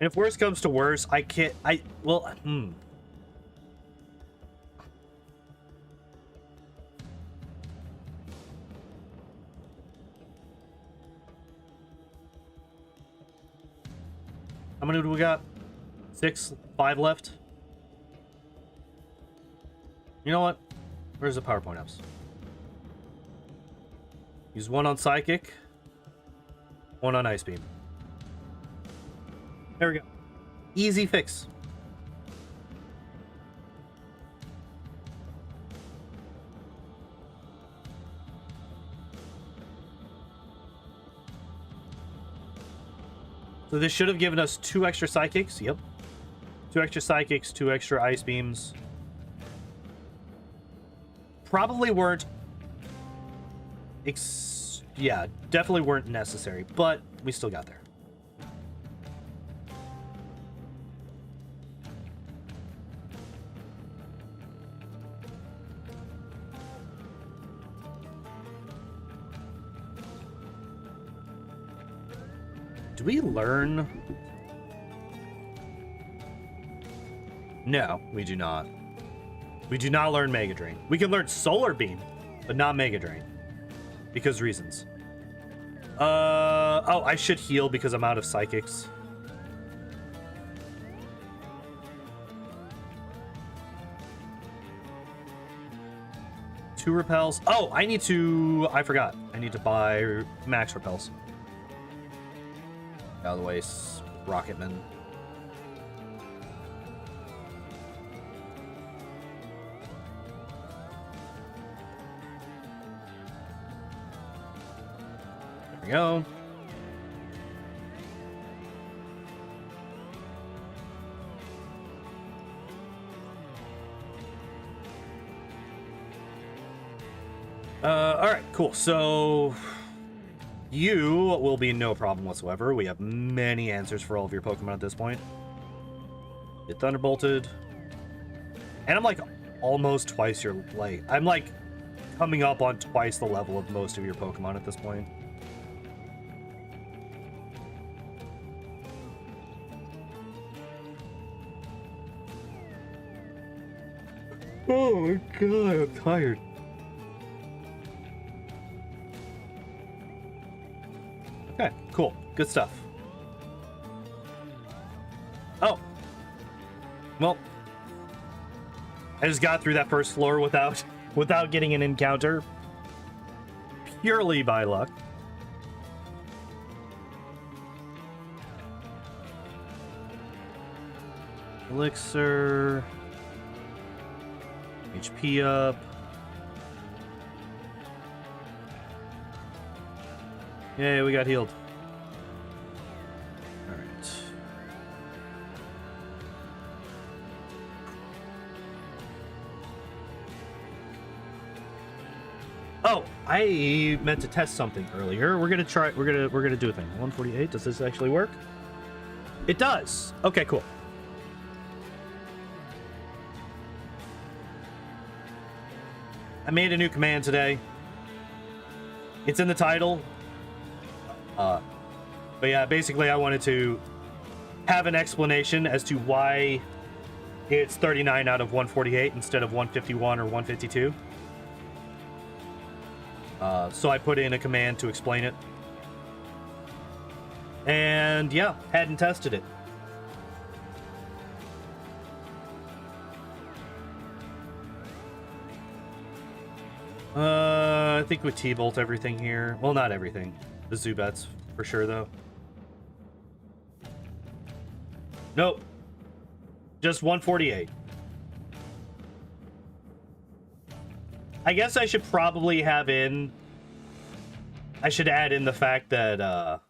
And if worse comes to worse, I can't... How many do we got? 6, 5 left. You know what? Where's the PowerPoint ups? Use one on Psychic, one on Ice Beam. There we go. Easy fix. So this should have given us 2 extra Psychics. Yep. 2 extra Psychics, 2 extra Ice Beams. Probably weren't... yeah, definitely weren't necessary, but we still got there. Do we learn? No, we do not. We do not learn Mega Drain. We can learn Solar Beam, but not Mega Drain. Because reasons. Oh, I should heal because I'm out of Psychics. Two Repels. Oh, I forgot. I need to buy Max Repels. Out of the way, Rocketman. There we go. All right, cool. So you will be no problem whatsoever. We have many answers for all of your Pokemon at this point. Get Thunderbolted. And I'm like almost twice your, like, I'm like coming up on twice the level of most of your Pokemon at this point. Oh my god, I'm tired. Okay, cool. Good stuff. Oh. Well, I just got through that first floor without getting an encounter. Purely by luck. Elixir. HP up. Yay, we got healed. Alright. Oh, I meant to test something earlier. We're gonna do a thing. 148, does this actually work? It does! Okay, cool. I made a new command today. It's in the title. But yeah, basically I wanted to have an explanation as to why it's 39 out of 148 instead of 151 or 152. So I put in a command to explain it. And yeah, hadn't tested it. I think we T-bolt everything here. Well, not everything. The Zubats, for sure, though. Nope. Just 148. I guess I should probably have in... I should add in the fact that,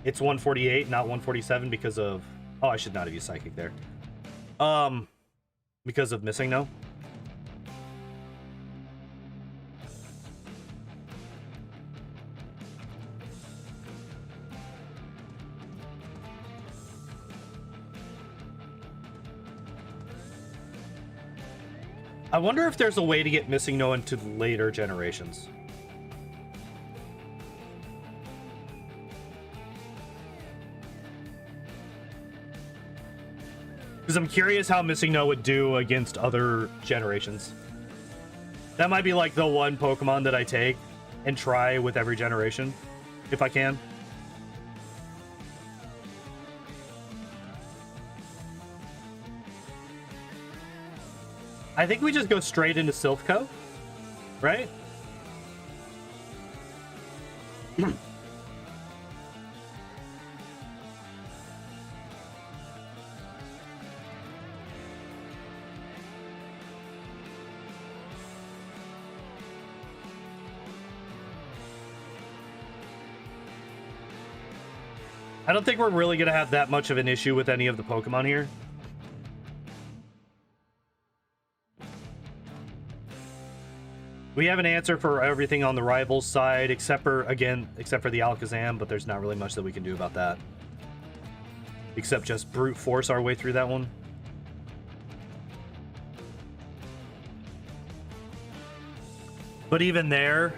it's 148, not 147 because of... Oh, I should not have used Psychic there. Because of Missingno. I wonder if there's a way to get Missingno into later generations. Because I'm curious how Missingno would do against other generations. That might be like the one Pokemon that I take and try with every generation, if I can. I think we just go straight into Silphco, right? I don't think we're really going to have that much of an issue with any of the Pokemon here. We have an answer for everything on the rivals side, except for the Alakazam, but there's not really much that we can do about that. Except just brute force our way through that one. But even there,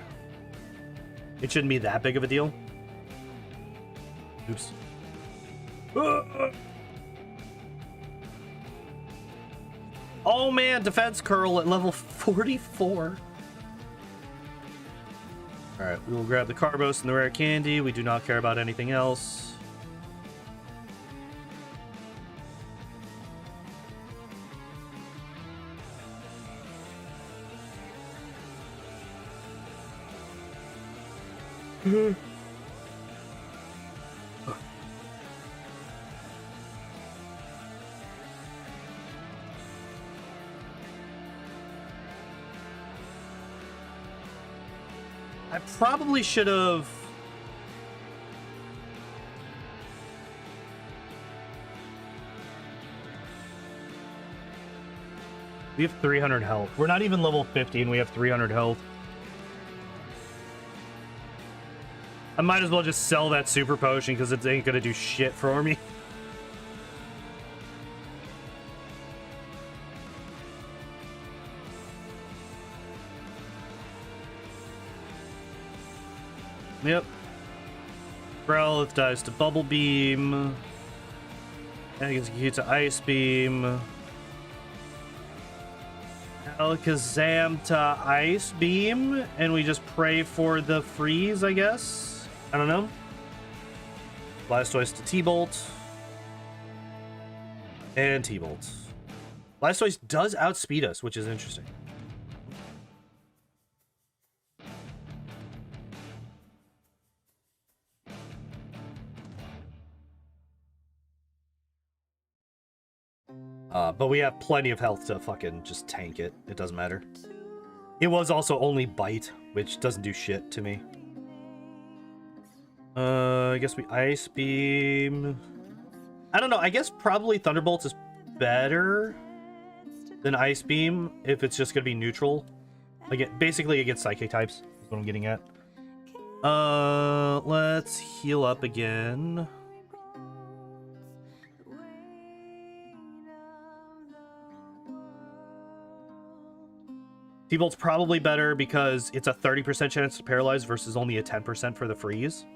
it shouldn't be that big of a deal. Oops. Oh man, defense curl at level 44. Alright, we will grab the Carbos and the rare candy. We do not care about anything else. I probably should have... We have 300 health. We're not even level 50 and we have 300 health. I might as well just sell that super potion because it ain't gonna do shit for me. Yep. Growlithe dies to Bubble Beam. Execute to Ice Beam. Alakazam to Ice Beam, and we just pray for the freeze, I guess. I don't know. Blastoise to T-Bolt. And T-Bolt. Blastoise does outspeed us, which is interesting. But we have plenty of health to fucking just tank it. It doesn't matter. It was also only Bite, which doesn't do shit to me. I guess we Ice Beam. I don't know. I guess probably Thunderbolt is better than Ice Beam if it's just going to be neutral. Like, basically against Psychic types is what I'm getting at. Let's heal up again. T-Bolt's probably better because it's a 30% chance to paralyze versus only a 10% for the freeze.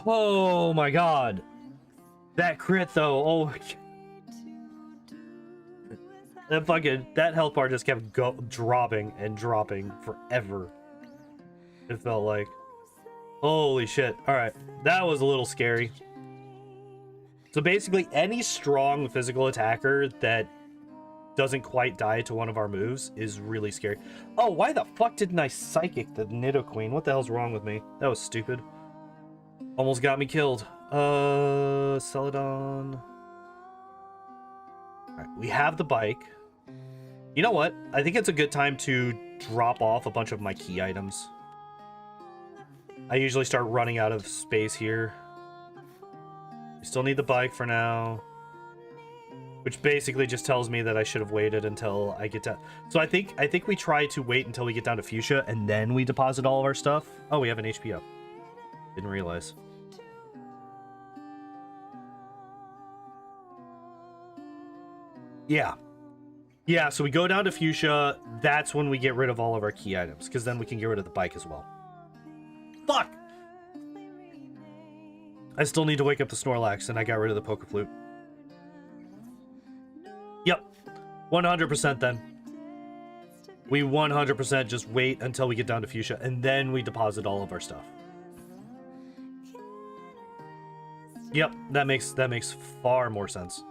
Oh my god. That crit though. Oh my god. That health bar just kept dropping and dropping forever. It felt like. Holy shit. Alright. That was a little scary. So basically any strong physical attacker that doesn't quite die to one of our moves is really scary. Oh, why the fuck didn't I Psychic the Nidoqueen? What the hell's wrong with me? That was stupid. Almost got me killed. Celadon. Alright, we have the bike. You know what? I think it's a good time to drop off a bunch of my key items. I usually start running out of space here. We still need the bike for now. Which basically just tells me that I should have waited until I get to... So I think we try to wait until we get down to Fuchsia and then we deposit all of our stuff. Oh, we have an HP up. Didn't realize. Yeah. Yeah, so we go down to Fuchsia. That's when we get rid of all of our key items, because then we can get rid of the bike as well. Fuck! I still need to wake up the Snorlax, and I got rid of the Pokeflute. Yep. 100% then. We 100% just wait until we get down to Fuchsia, and then we deposit all of our stuff. Yep, that makes far more sense.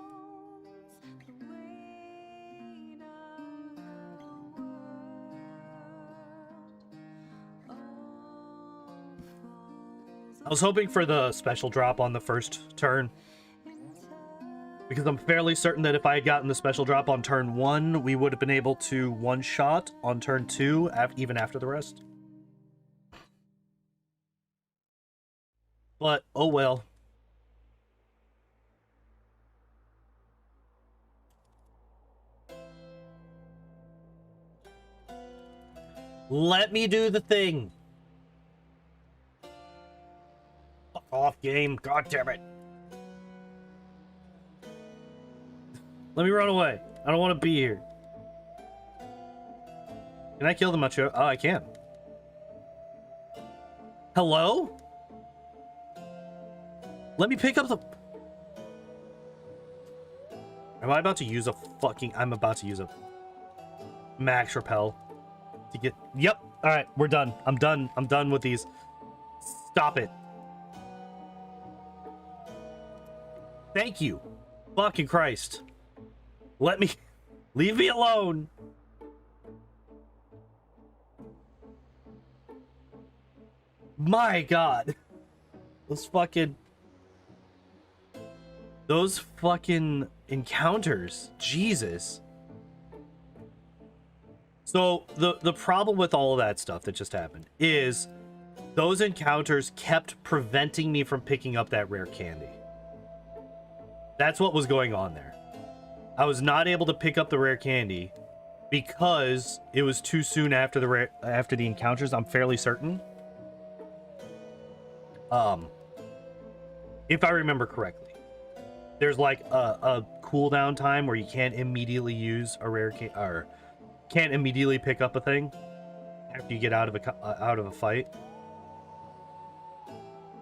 I was hoping for the special drop on the first turn, because I'm fairly certain that if I had gotten the special drop on turn 1, we would have been able to one-shot on turn 2, even after the rest. But, oh well. Let me do the thing. Fuck off, game. God damn it. Let me run away. I don't want to be here. Can I kill the Macho? Oh, I can. Hello? Let me pick up the... Am I about to use a fucking... I'm about to use a max repel to get... Yep. All right, we're done. I'm done. I'm done with these. Stop it. Thank you. Fucking Christ. Let me... Leave me alone. My God. Those fucking encounters. Jesus. So the problem with all of that stuff that just happened is those encounters kept preventing me from picking up that rare candy. That's what was going on there. I was not able to pick up the rare candy because it was too soon after the encounters. I'm fairly certain. If I remember correctly, there's like a cooldown time where you can't immediately use a rare or can't immediately pick up a thing after you get out of a fight.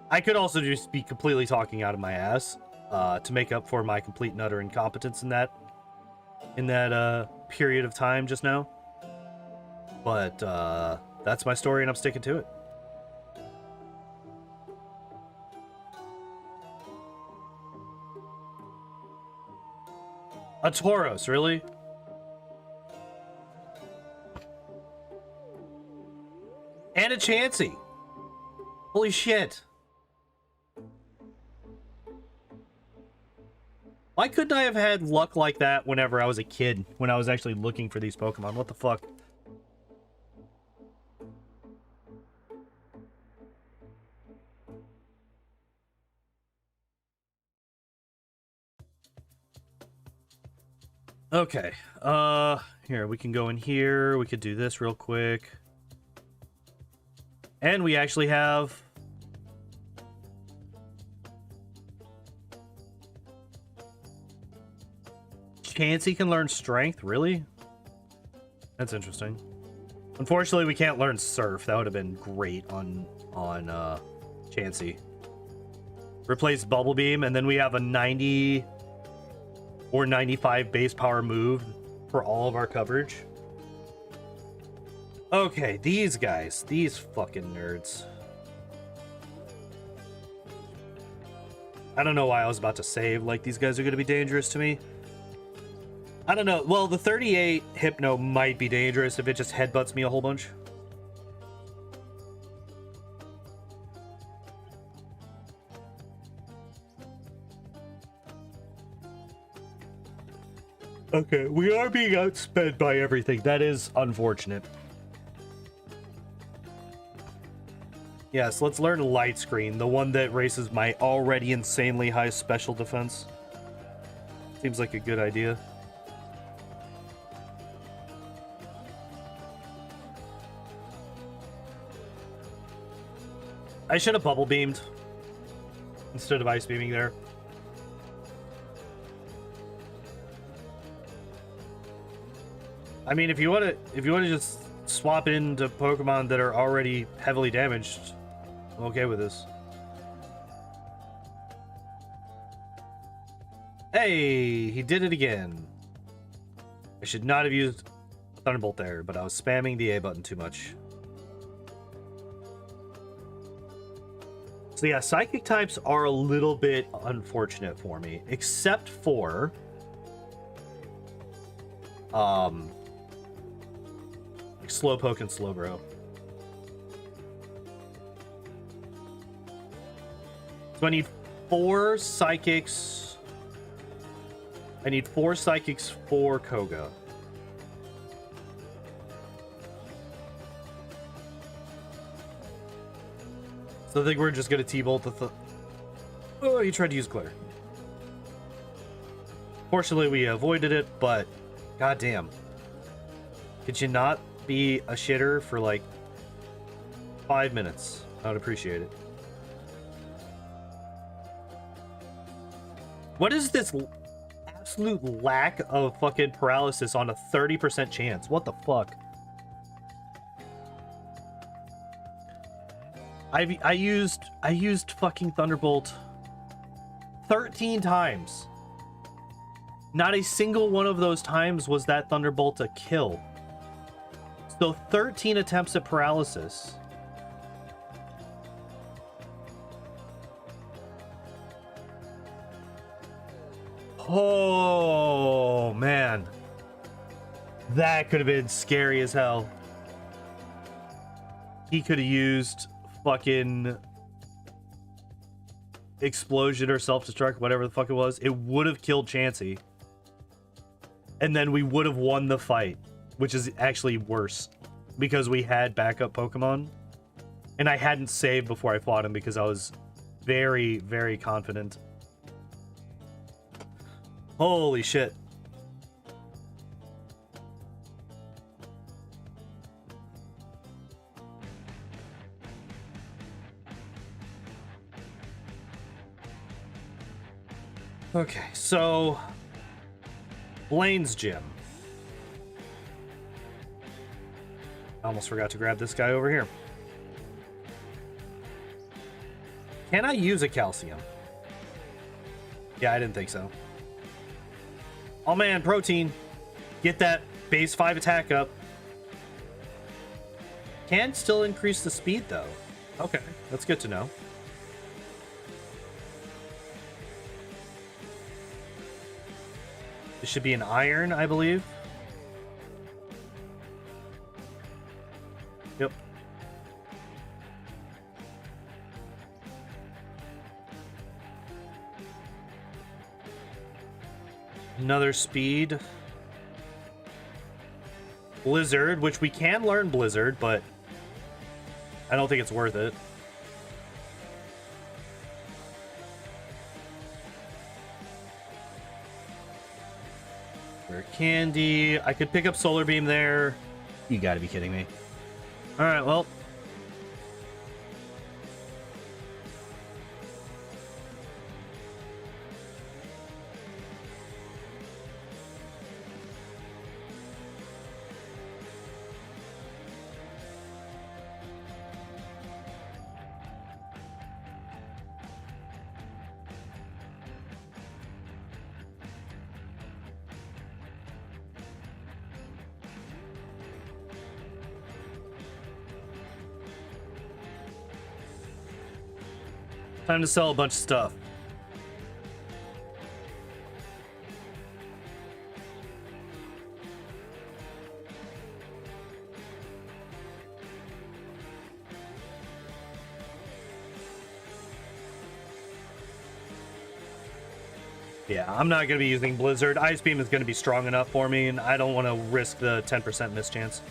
I could also just be completely talking out of my ass to make up for my complete and utter incompetence in that period of time just now. But that's my story, and I'm sticking to it. A Tauros, really? And a Chansey. Holy shit. Why couldn't I have had luck like that whenever I was a kid, when I was actually looking for these Pokemon? What the fuck? Okay, here, we can go in here, we could do this real quick. And we actually have... Chansey can learn Strength, really? That's interesting. Unfortunately, we can't learn Surf. That would have been great on Chansey. Replace Bubble Beam, and then we have a 90... or 95 base power move for all of our coverage. Okay, these guys. These fucking nerds. I don't know why I was about to save. Like, these guys are going to be dangerous to me. I don't know. Well, the 38 Hypno might be dangerous if it just headbutts me a whole bunch. Okay, we are being outsped by everything. That is unfortunate. Yes, let's learn Light Screen, the one that raises my already insanely high special defense. Seems like a good idea. I should have bubble beamed instead of ice beaming there. I mean, if you want to just swap into Pokemon that are already heavily damaged, I'm okay with this. Hey, he did it again. I should not have used Thunderbolt there, but I was spamming the A button too much. So yeah, Psychic types are a little bit unfortunate for me, except for like Slowpoke and Slowbro. So I need 4 Psychics. I need 4 Psychics for Koga. So I think we're just gonna T-Bolt the oh, he tried to use Glare. Fortunately, we avoided it, but goddamn. Could you not be a shitter for like 5 minutes? I would appreciate it. What is this absolute lack of fucking paralysis on a 30% chance? What the fuck? I used fucking Thunderbolt 13 times. Not a single one of those times was that Thunderbolt a kill. So 13 attempts at paralysis. Oh, man. That could have been scary as hell. He could have used fucking explosion or self-destruct, whatever the fuck it was. It would have killed Chansey. And then we would have won the fight, which is actually worse because we had backup Pokemon. And I hadn't saved before I fought him because I was very, very confident. Holy shit. Okay, so Blaine's gym. I almost forgot to grab this guy over here. Can I use a calcium? Yeah, I didn't think so. Oh man, protein. Get that base 5 attack up. Can still increase the speed though. Okay, that's good to know. This should be an iron, I believe. Yep. Another speed. Blizzard, which we can learn Blizzard, but I don't think it's worth it. Candy. I could pick up Solar Beam there. You gotta be kidding me. Alright, well. Time to sell a bunch of stuff. Yeah, I'm not going to be using Blizzard. Ice Beam is going to be strong enough for me, and I don't want to risk the 10% miss chance.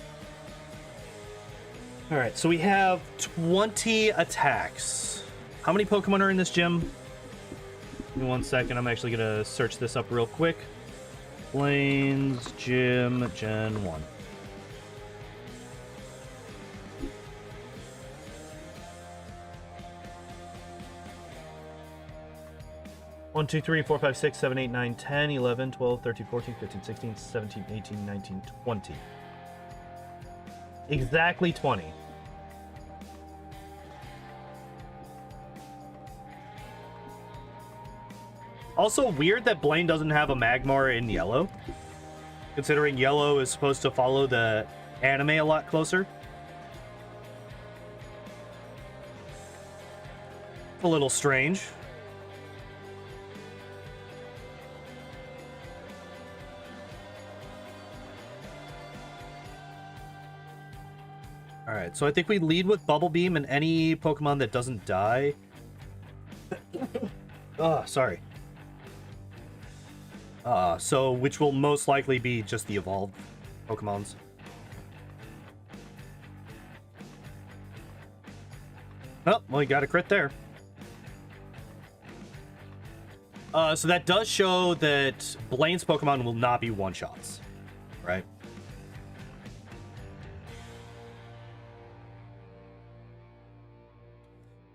Alright, so we have 20 attacks. How many Pokemon are in this gym? Give me 1 second. I'm actually going to search this up real quick. Blaine's Gym Gen 1. One, 2, 3, 4, 5, 6, 7, 8, 9, 10, 11, 12, 13, 14, 15, 16, 17, 18, 19, 20. Exactly 20. Also weird that Blaine doesn't have a Magmar in yellow, considering yellow is supposed to follow the anime a lot closer. A little strange. Alright, so I think we lead with Bubble Beam and any Pokemon that doesn't die. Oh, sorry. So which will most likely be just the evolved Pokemons. Oh, well, you got a crit there. So that does show that Blaine's Pokemon will not be one-shots, right?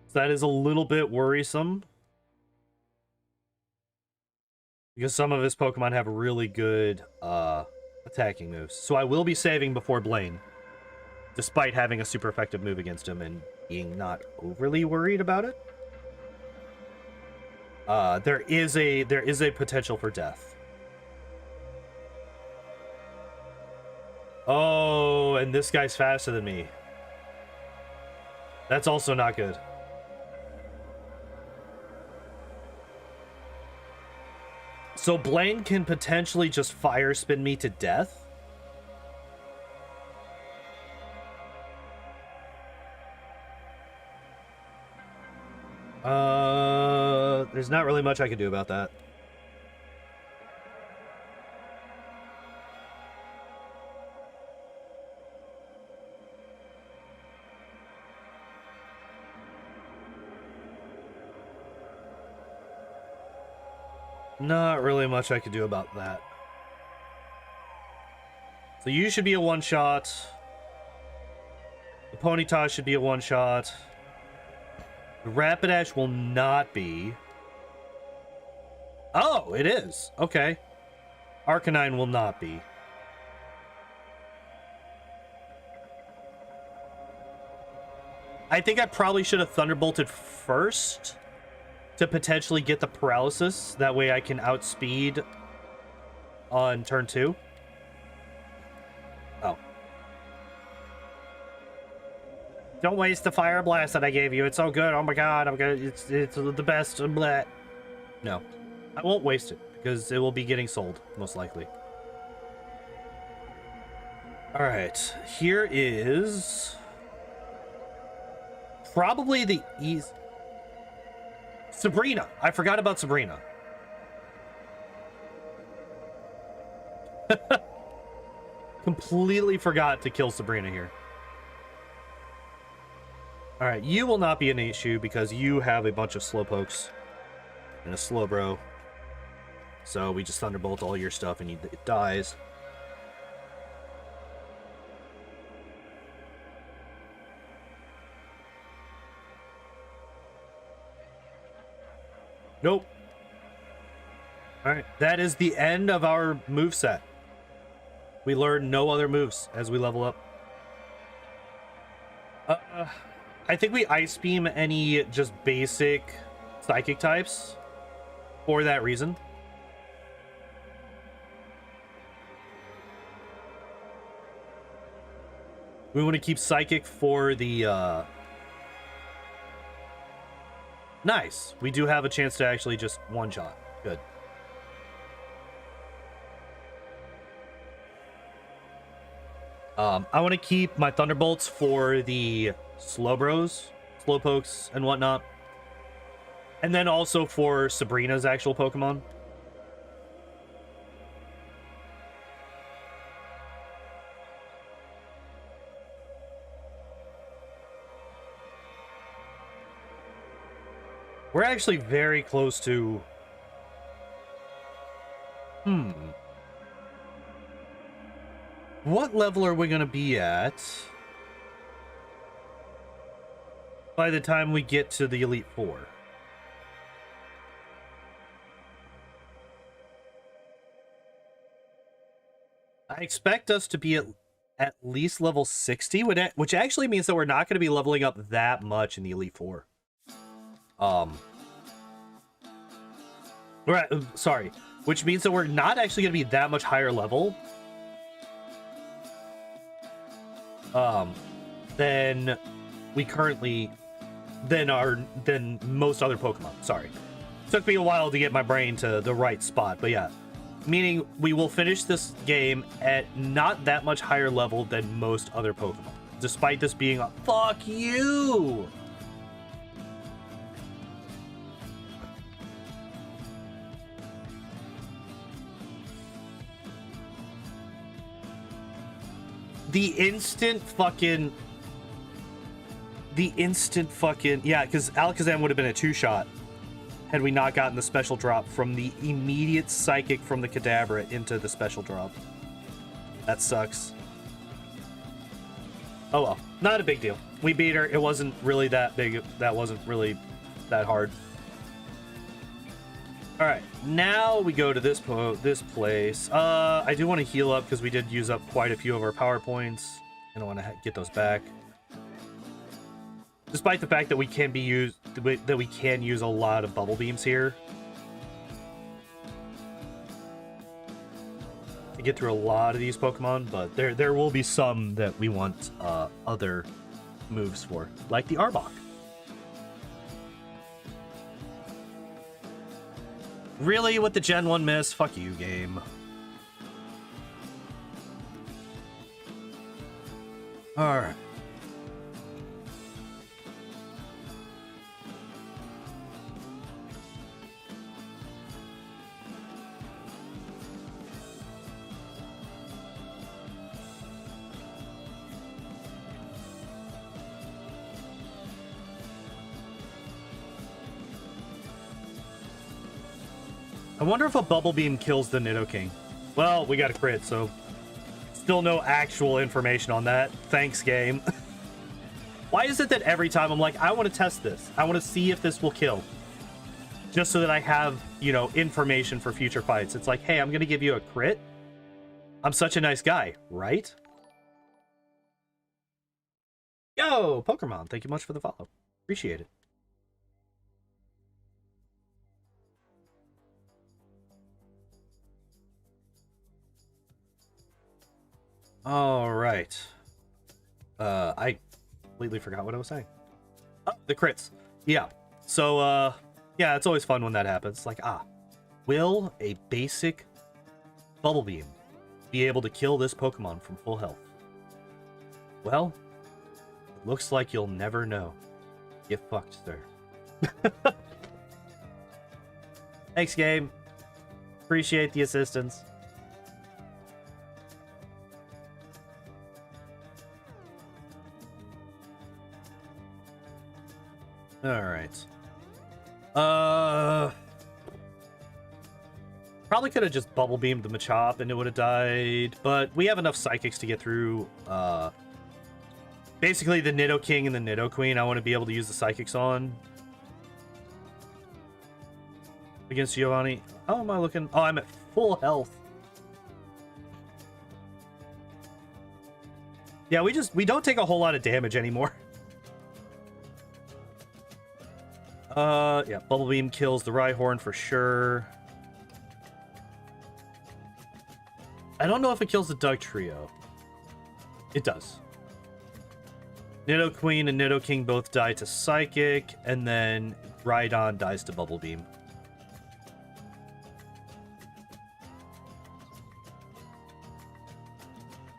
So that is a little bit worrisome. Because some of his Pokemon have really good attacking moves. So I will be saving before Blaine, despite having a super effective move against him and being not overly worried about it. There is a potential for death. Oh, and this guy's faster than me. That's also not good. So Blaine can potentially just fire spin me to death. There's not really much I can do about that. Not really much I could do about that. So you should be a one-shot. The Ponyta should be a one-shot. The Rapidash will not be. Oh, it is. Okay. Arcanine will not be. I think I probably should have Thunderbolted first to potentially get the paralysis. That way I can outspeed on turn 2. Oh. Don't waste the Fire Blast that I gave you. It's so good. Oh my god, it's the best. Blah. No. I won't waste it because it will be getting sold, most likely. Alright. Here is probably the easy. Sabrina. I forgot about Sabrina. Completely forgot to kill Sabrina here. Alright, you will not be an issue because you have a bunch of Slowpokes and a Slowbro. So we just Thunderbolt all your stuff and it dies. Nope. Alright, that is the end of our moveset. We learn no other moves as we level up. I think we Ice Beam any just basic Psychic types for that reason. We want to keep Psychic for the nice. We do have a chance to actually just one-shot. Good. I want to keep my Thunderbolts for the Slowbros, Slowpokes, and whatnot. And then also for Sabrina's actual Pokemon. We're actually very close to... What level are we going to be at by the time we get to the Elite Four? I expect us to be at least level 60, which actually means that we're not going to be leveling up that much in the Elite Four. Right, sorry. Which means that we're not actually going to be that much higher level than we currently than most other Pokemon. Sorry. Took me a while to get my brain to the right spot, but yeah. Meaning we will finish this game at not that much higher level than most other Pokemon. Despite this being a fuck you. The instant fucking... Yeah, because Alakazam would have been a 2-shot had we not gotten the special drop from the immediate Psychic from the Kadabra into the special drop. That sucks. Oh well, not a big deal. We beat her. It wasn't really that big. That wasn't really that hard. Alright, now we go to this place. I do want to heal up because we did use up quite a few of our power points. And I want to get those back. Despite the fact that we can use a lot of bubble beams here. To get through a lot of these Pokemon, but there will be some that we want other moves for. Like the Arbok. Really? With the Gen 1 miss? Fuck you, game. Alright. I wonder if a Bubble Beam kills the Nidoking. Well, we got a crit, so still no actual information on that. Thanks, game. Why is it that every time I'm like, I want to test this. I want to see if this will kill. just so that I have, you know, information for future fights. It's like, hey, I'm going to give you a crit. I'm such a nice guy, right? Yo, Pokemon, thank you much for the follow. Appreciate it. All right. I completely forgot what I was saying. Oh, the crits. Yeah. So, yeah, it's always fun when that happens. Like, will a basic Bubble Beam be able to kill this Pokemon from full health? Well, it looks like you'll never know. Get fucked, sir. Thanks, game. Appreciate the assistance. All right. Probably could have just bubble beamed the Machop and it would have died, but we have enough psychics to get through basically the Nidoking and the Nidoqueen. I want to be able to use the psychics on against Giovanni. How am I looking? Oh, I'm at full health. Yeah, we don't take a whole lot of damage anymore. Yeah, Bubble Beam kills the Rhyhorn for sure. I don't know if it kills the Dugtrio. It does. Nidoqueen and Nidoking both die to Psychic, and then Rhydon dies to Bubble Beam.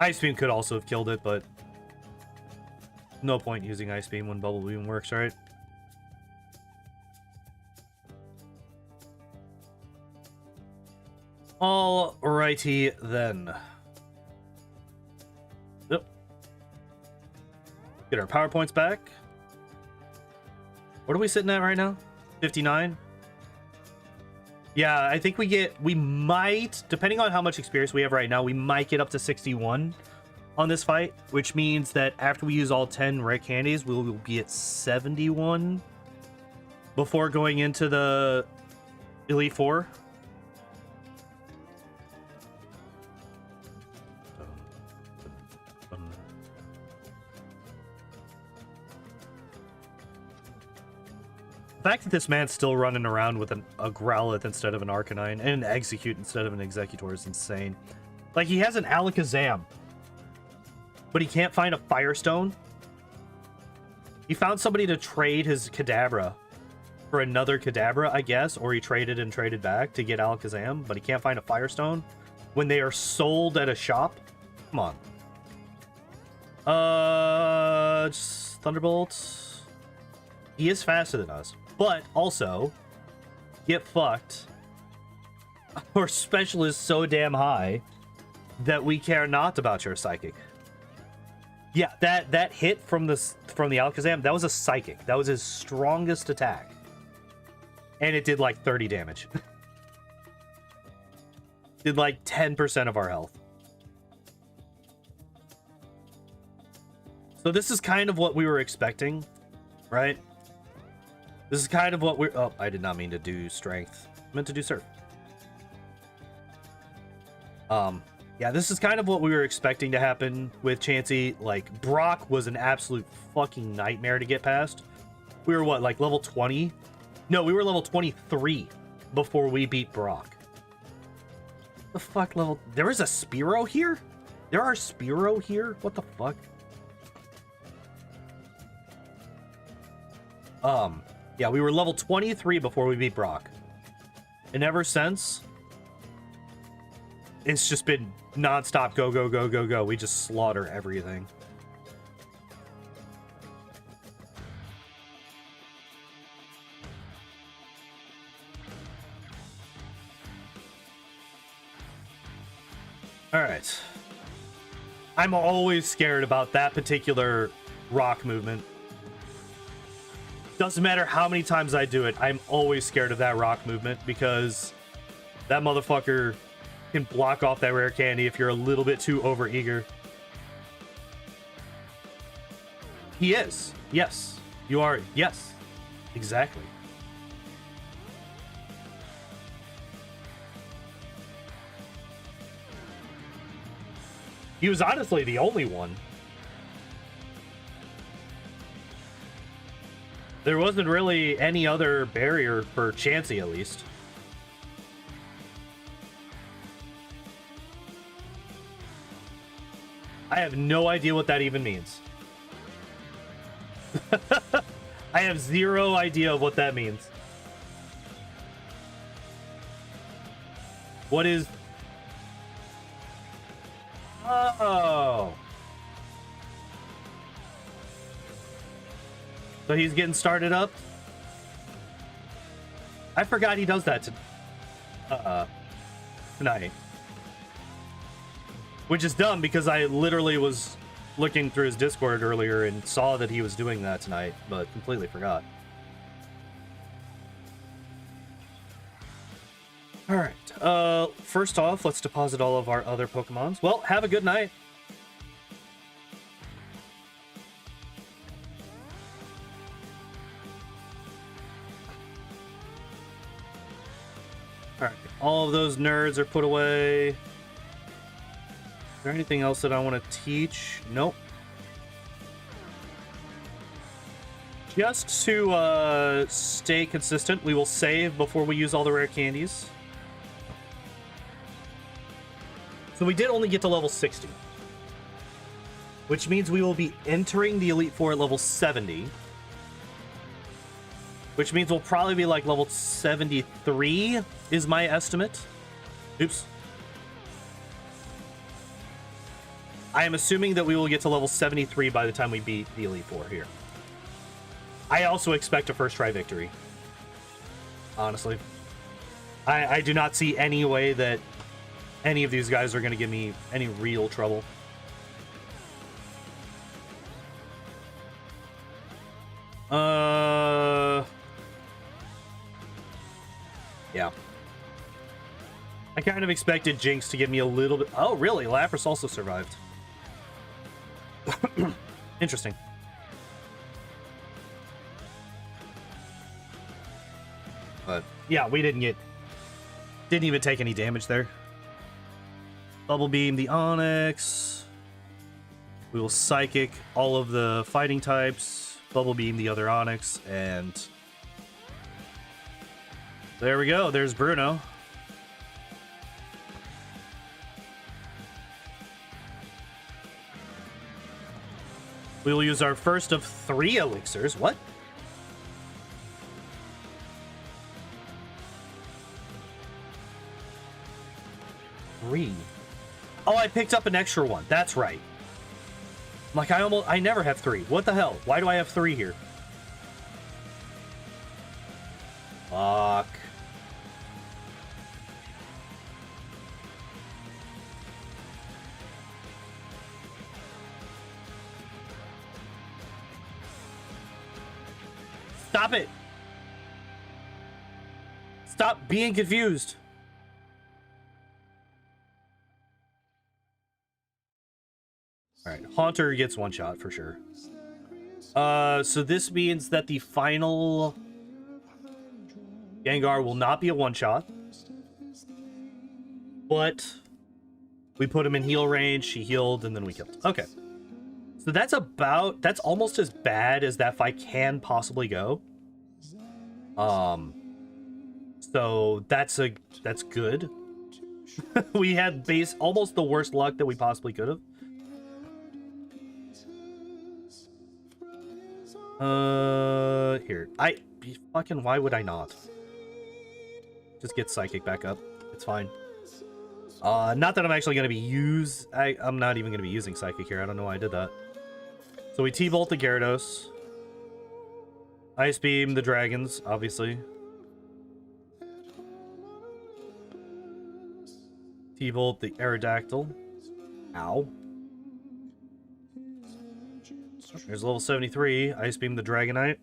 Ice Beam could also have killed it, but no point using Ice Beam when Bubble Beam works, right? Alrighty then. Yep. Get our power points back. What are we sitting at right now? 59? Yeah, I think we might, depending on how much experience we have right now, we might get up to 61 on this fight, which means that after we use all 10 rare candies, we will be at 71 before going into the Elite Four. The fact that this man's still running around with a Growlithe instead of an Arcanine and an Execute instead of an Executor is insane. Like, he has an Alakazam, but he can't find a Firestone. He found somebody to trade his Kadabra for another Kadabra, I guess, or he traded and traded back to get Alakazam, but he can't find a Firestone when they are sold at a shop. Come on. Just Thunderbolt. He is faster than us. But also, get fucked. Our special is so damn high that we care not about your psychic. Yeah, that hit from the Alakazam, that was a psychic. That was his strongest attack. And it did like 30 damage. Did like 10% of our health. So this is kind of what we were expecting, right? This is kind of what we're... Oh, I did not mean to do strength. I meant to do surf. Yeah, this is kind of what we were expecting to happen with Chansey. Like, Brock was an absolute fucking nightmare to get past. We were, what, like level 20? No, we were level 23 before we beat Brock. The fuck level... There is a Spearow here? There are Spearow here? What the fuck? Yeah, we were level 23 before we beat Brock. And ever since, it's just been non-stop go, go, go, go, go. We just slaughter everything. Alright. I'm always scared about that particular rock movement. Doesn't matter how many times I do it, I'm always scared of that rock movement because that motherfucker can block off that rare candy if you're a little bit too overeager. He is. Yes. You are. Yes. Exactly. He was honestly the only one. There wasn't really any other barrier for Chansey, at least. I have no idea what that even means. I have zero idea of what that means. What is... Oh. So he's getting started up? I forgot he does that tonight. Which is dumb because I literally was looking through his Discord earlier and saw that he was doing that tonight, but completely forgot. Alright, first off, let's deposit all of our other Pokemons. Well, have a good night. Alright, all of those nerds are put away. Is there anything else that I want to teach? Nope. Just to stay consistent, we will save before we use all the rare candies. So we did only get to level 60. Which means we will be entering the Elite Four at level 70. Which means we'll probably be like level 73 is my estimate. Oops. I am assuming that we will get to level 73 by the time we beat the Elite Four here. I also expect a first try victory. Honestly. I do not see any way that any of these guys are going to give me any real trouble. Yeah. I kind of expected Jinx to give me a little bit... Oh, really? Lapras also survived. Interesting. But yeah, we didn't even take any damage there. Bubble Beam the Onyx. We will Psychic all of the fighting types. Bubble Beam the other Onyx, and there we go. There's Bruno. We will use our first of 3 elixirs. What? Three. Oh, I picked up an extra one. That's right. Like, I never have 3. What the hell? Why do I have 3 here? Fuck. Stop it. Stop being confused. Alright, Haunter gets 1 shot for sure. So this means that the final Gengar will not be a 1-shot. But we put him in heal range, he healed, and then we killed. Okay. So that's almost as bad as that fight can possibly go. So that's good. We had almost the worst luck that we possibly could have. Here. Why would I not? Just get Psychic back up. It's fine. Not that I'm actually going to be I'm not even going to be using Psychic here. I don't know why I did that. So we T-Bolt the Gyarados. Ice Beam the Dragons, obviously. T-Bolt the Aerodactyl. Ow. There's level 73. Ice Beam the Dragonite.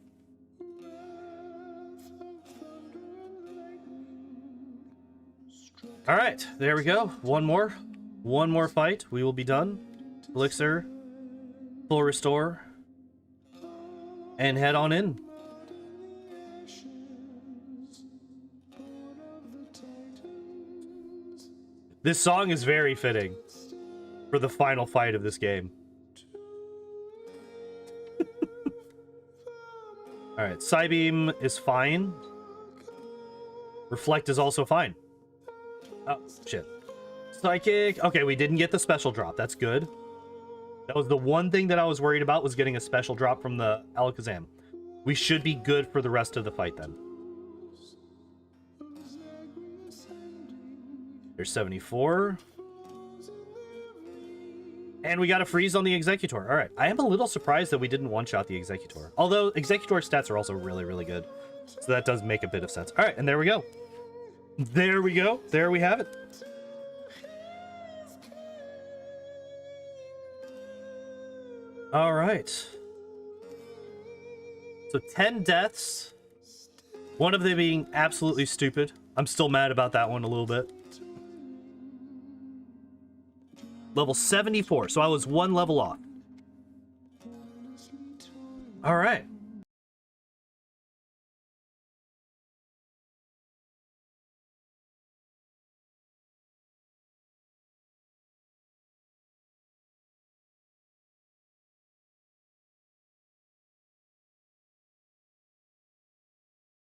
Alright, there we go. One more fight. We will be done. Elixir. Full restore. And head on in. This song is very fitting for the final fight of this game. Alright, Psybeam is fine. Reflect is also fine. Oh, shit. Psychic. Okay, we didn't get the special drop. That's good. That was the one thing that I was worried about, was getting a special drop from the Alakazam. We should be good for the rest of the fight then. There's 74. And we got a freeze on the Executor. All right. I am a little surprised that we didn't one-shot the Executor. Although Executor stats are also really, really good. So that does make a bit of sense. All right. And there we go. There we go. There we have it. All right. So 10 deaths. One of them being absolutely stupid. I'm still mad about that one a little bit. Level 74. So I was one level off. All right.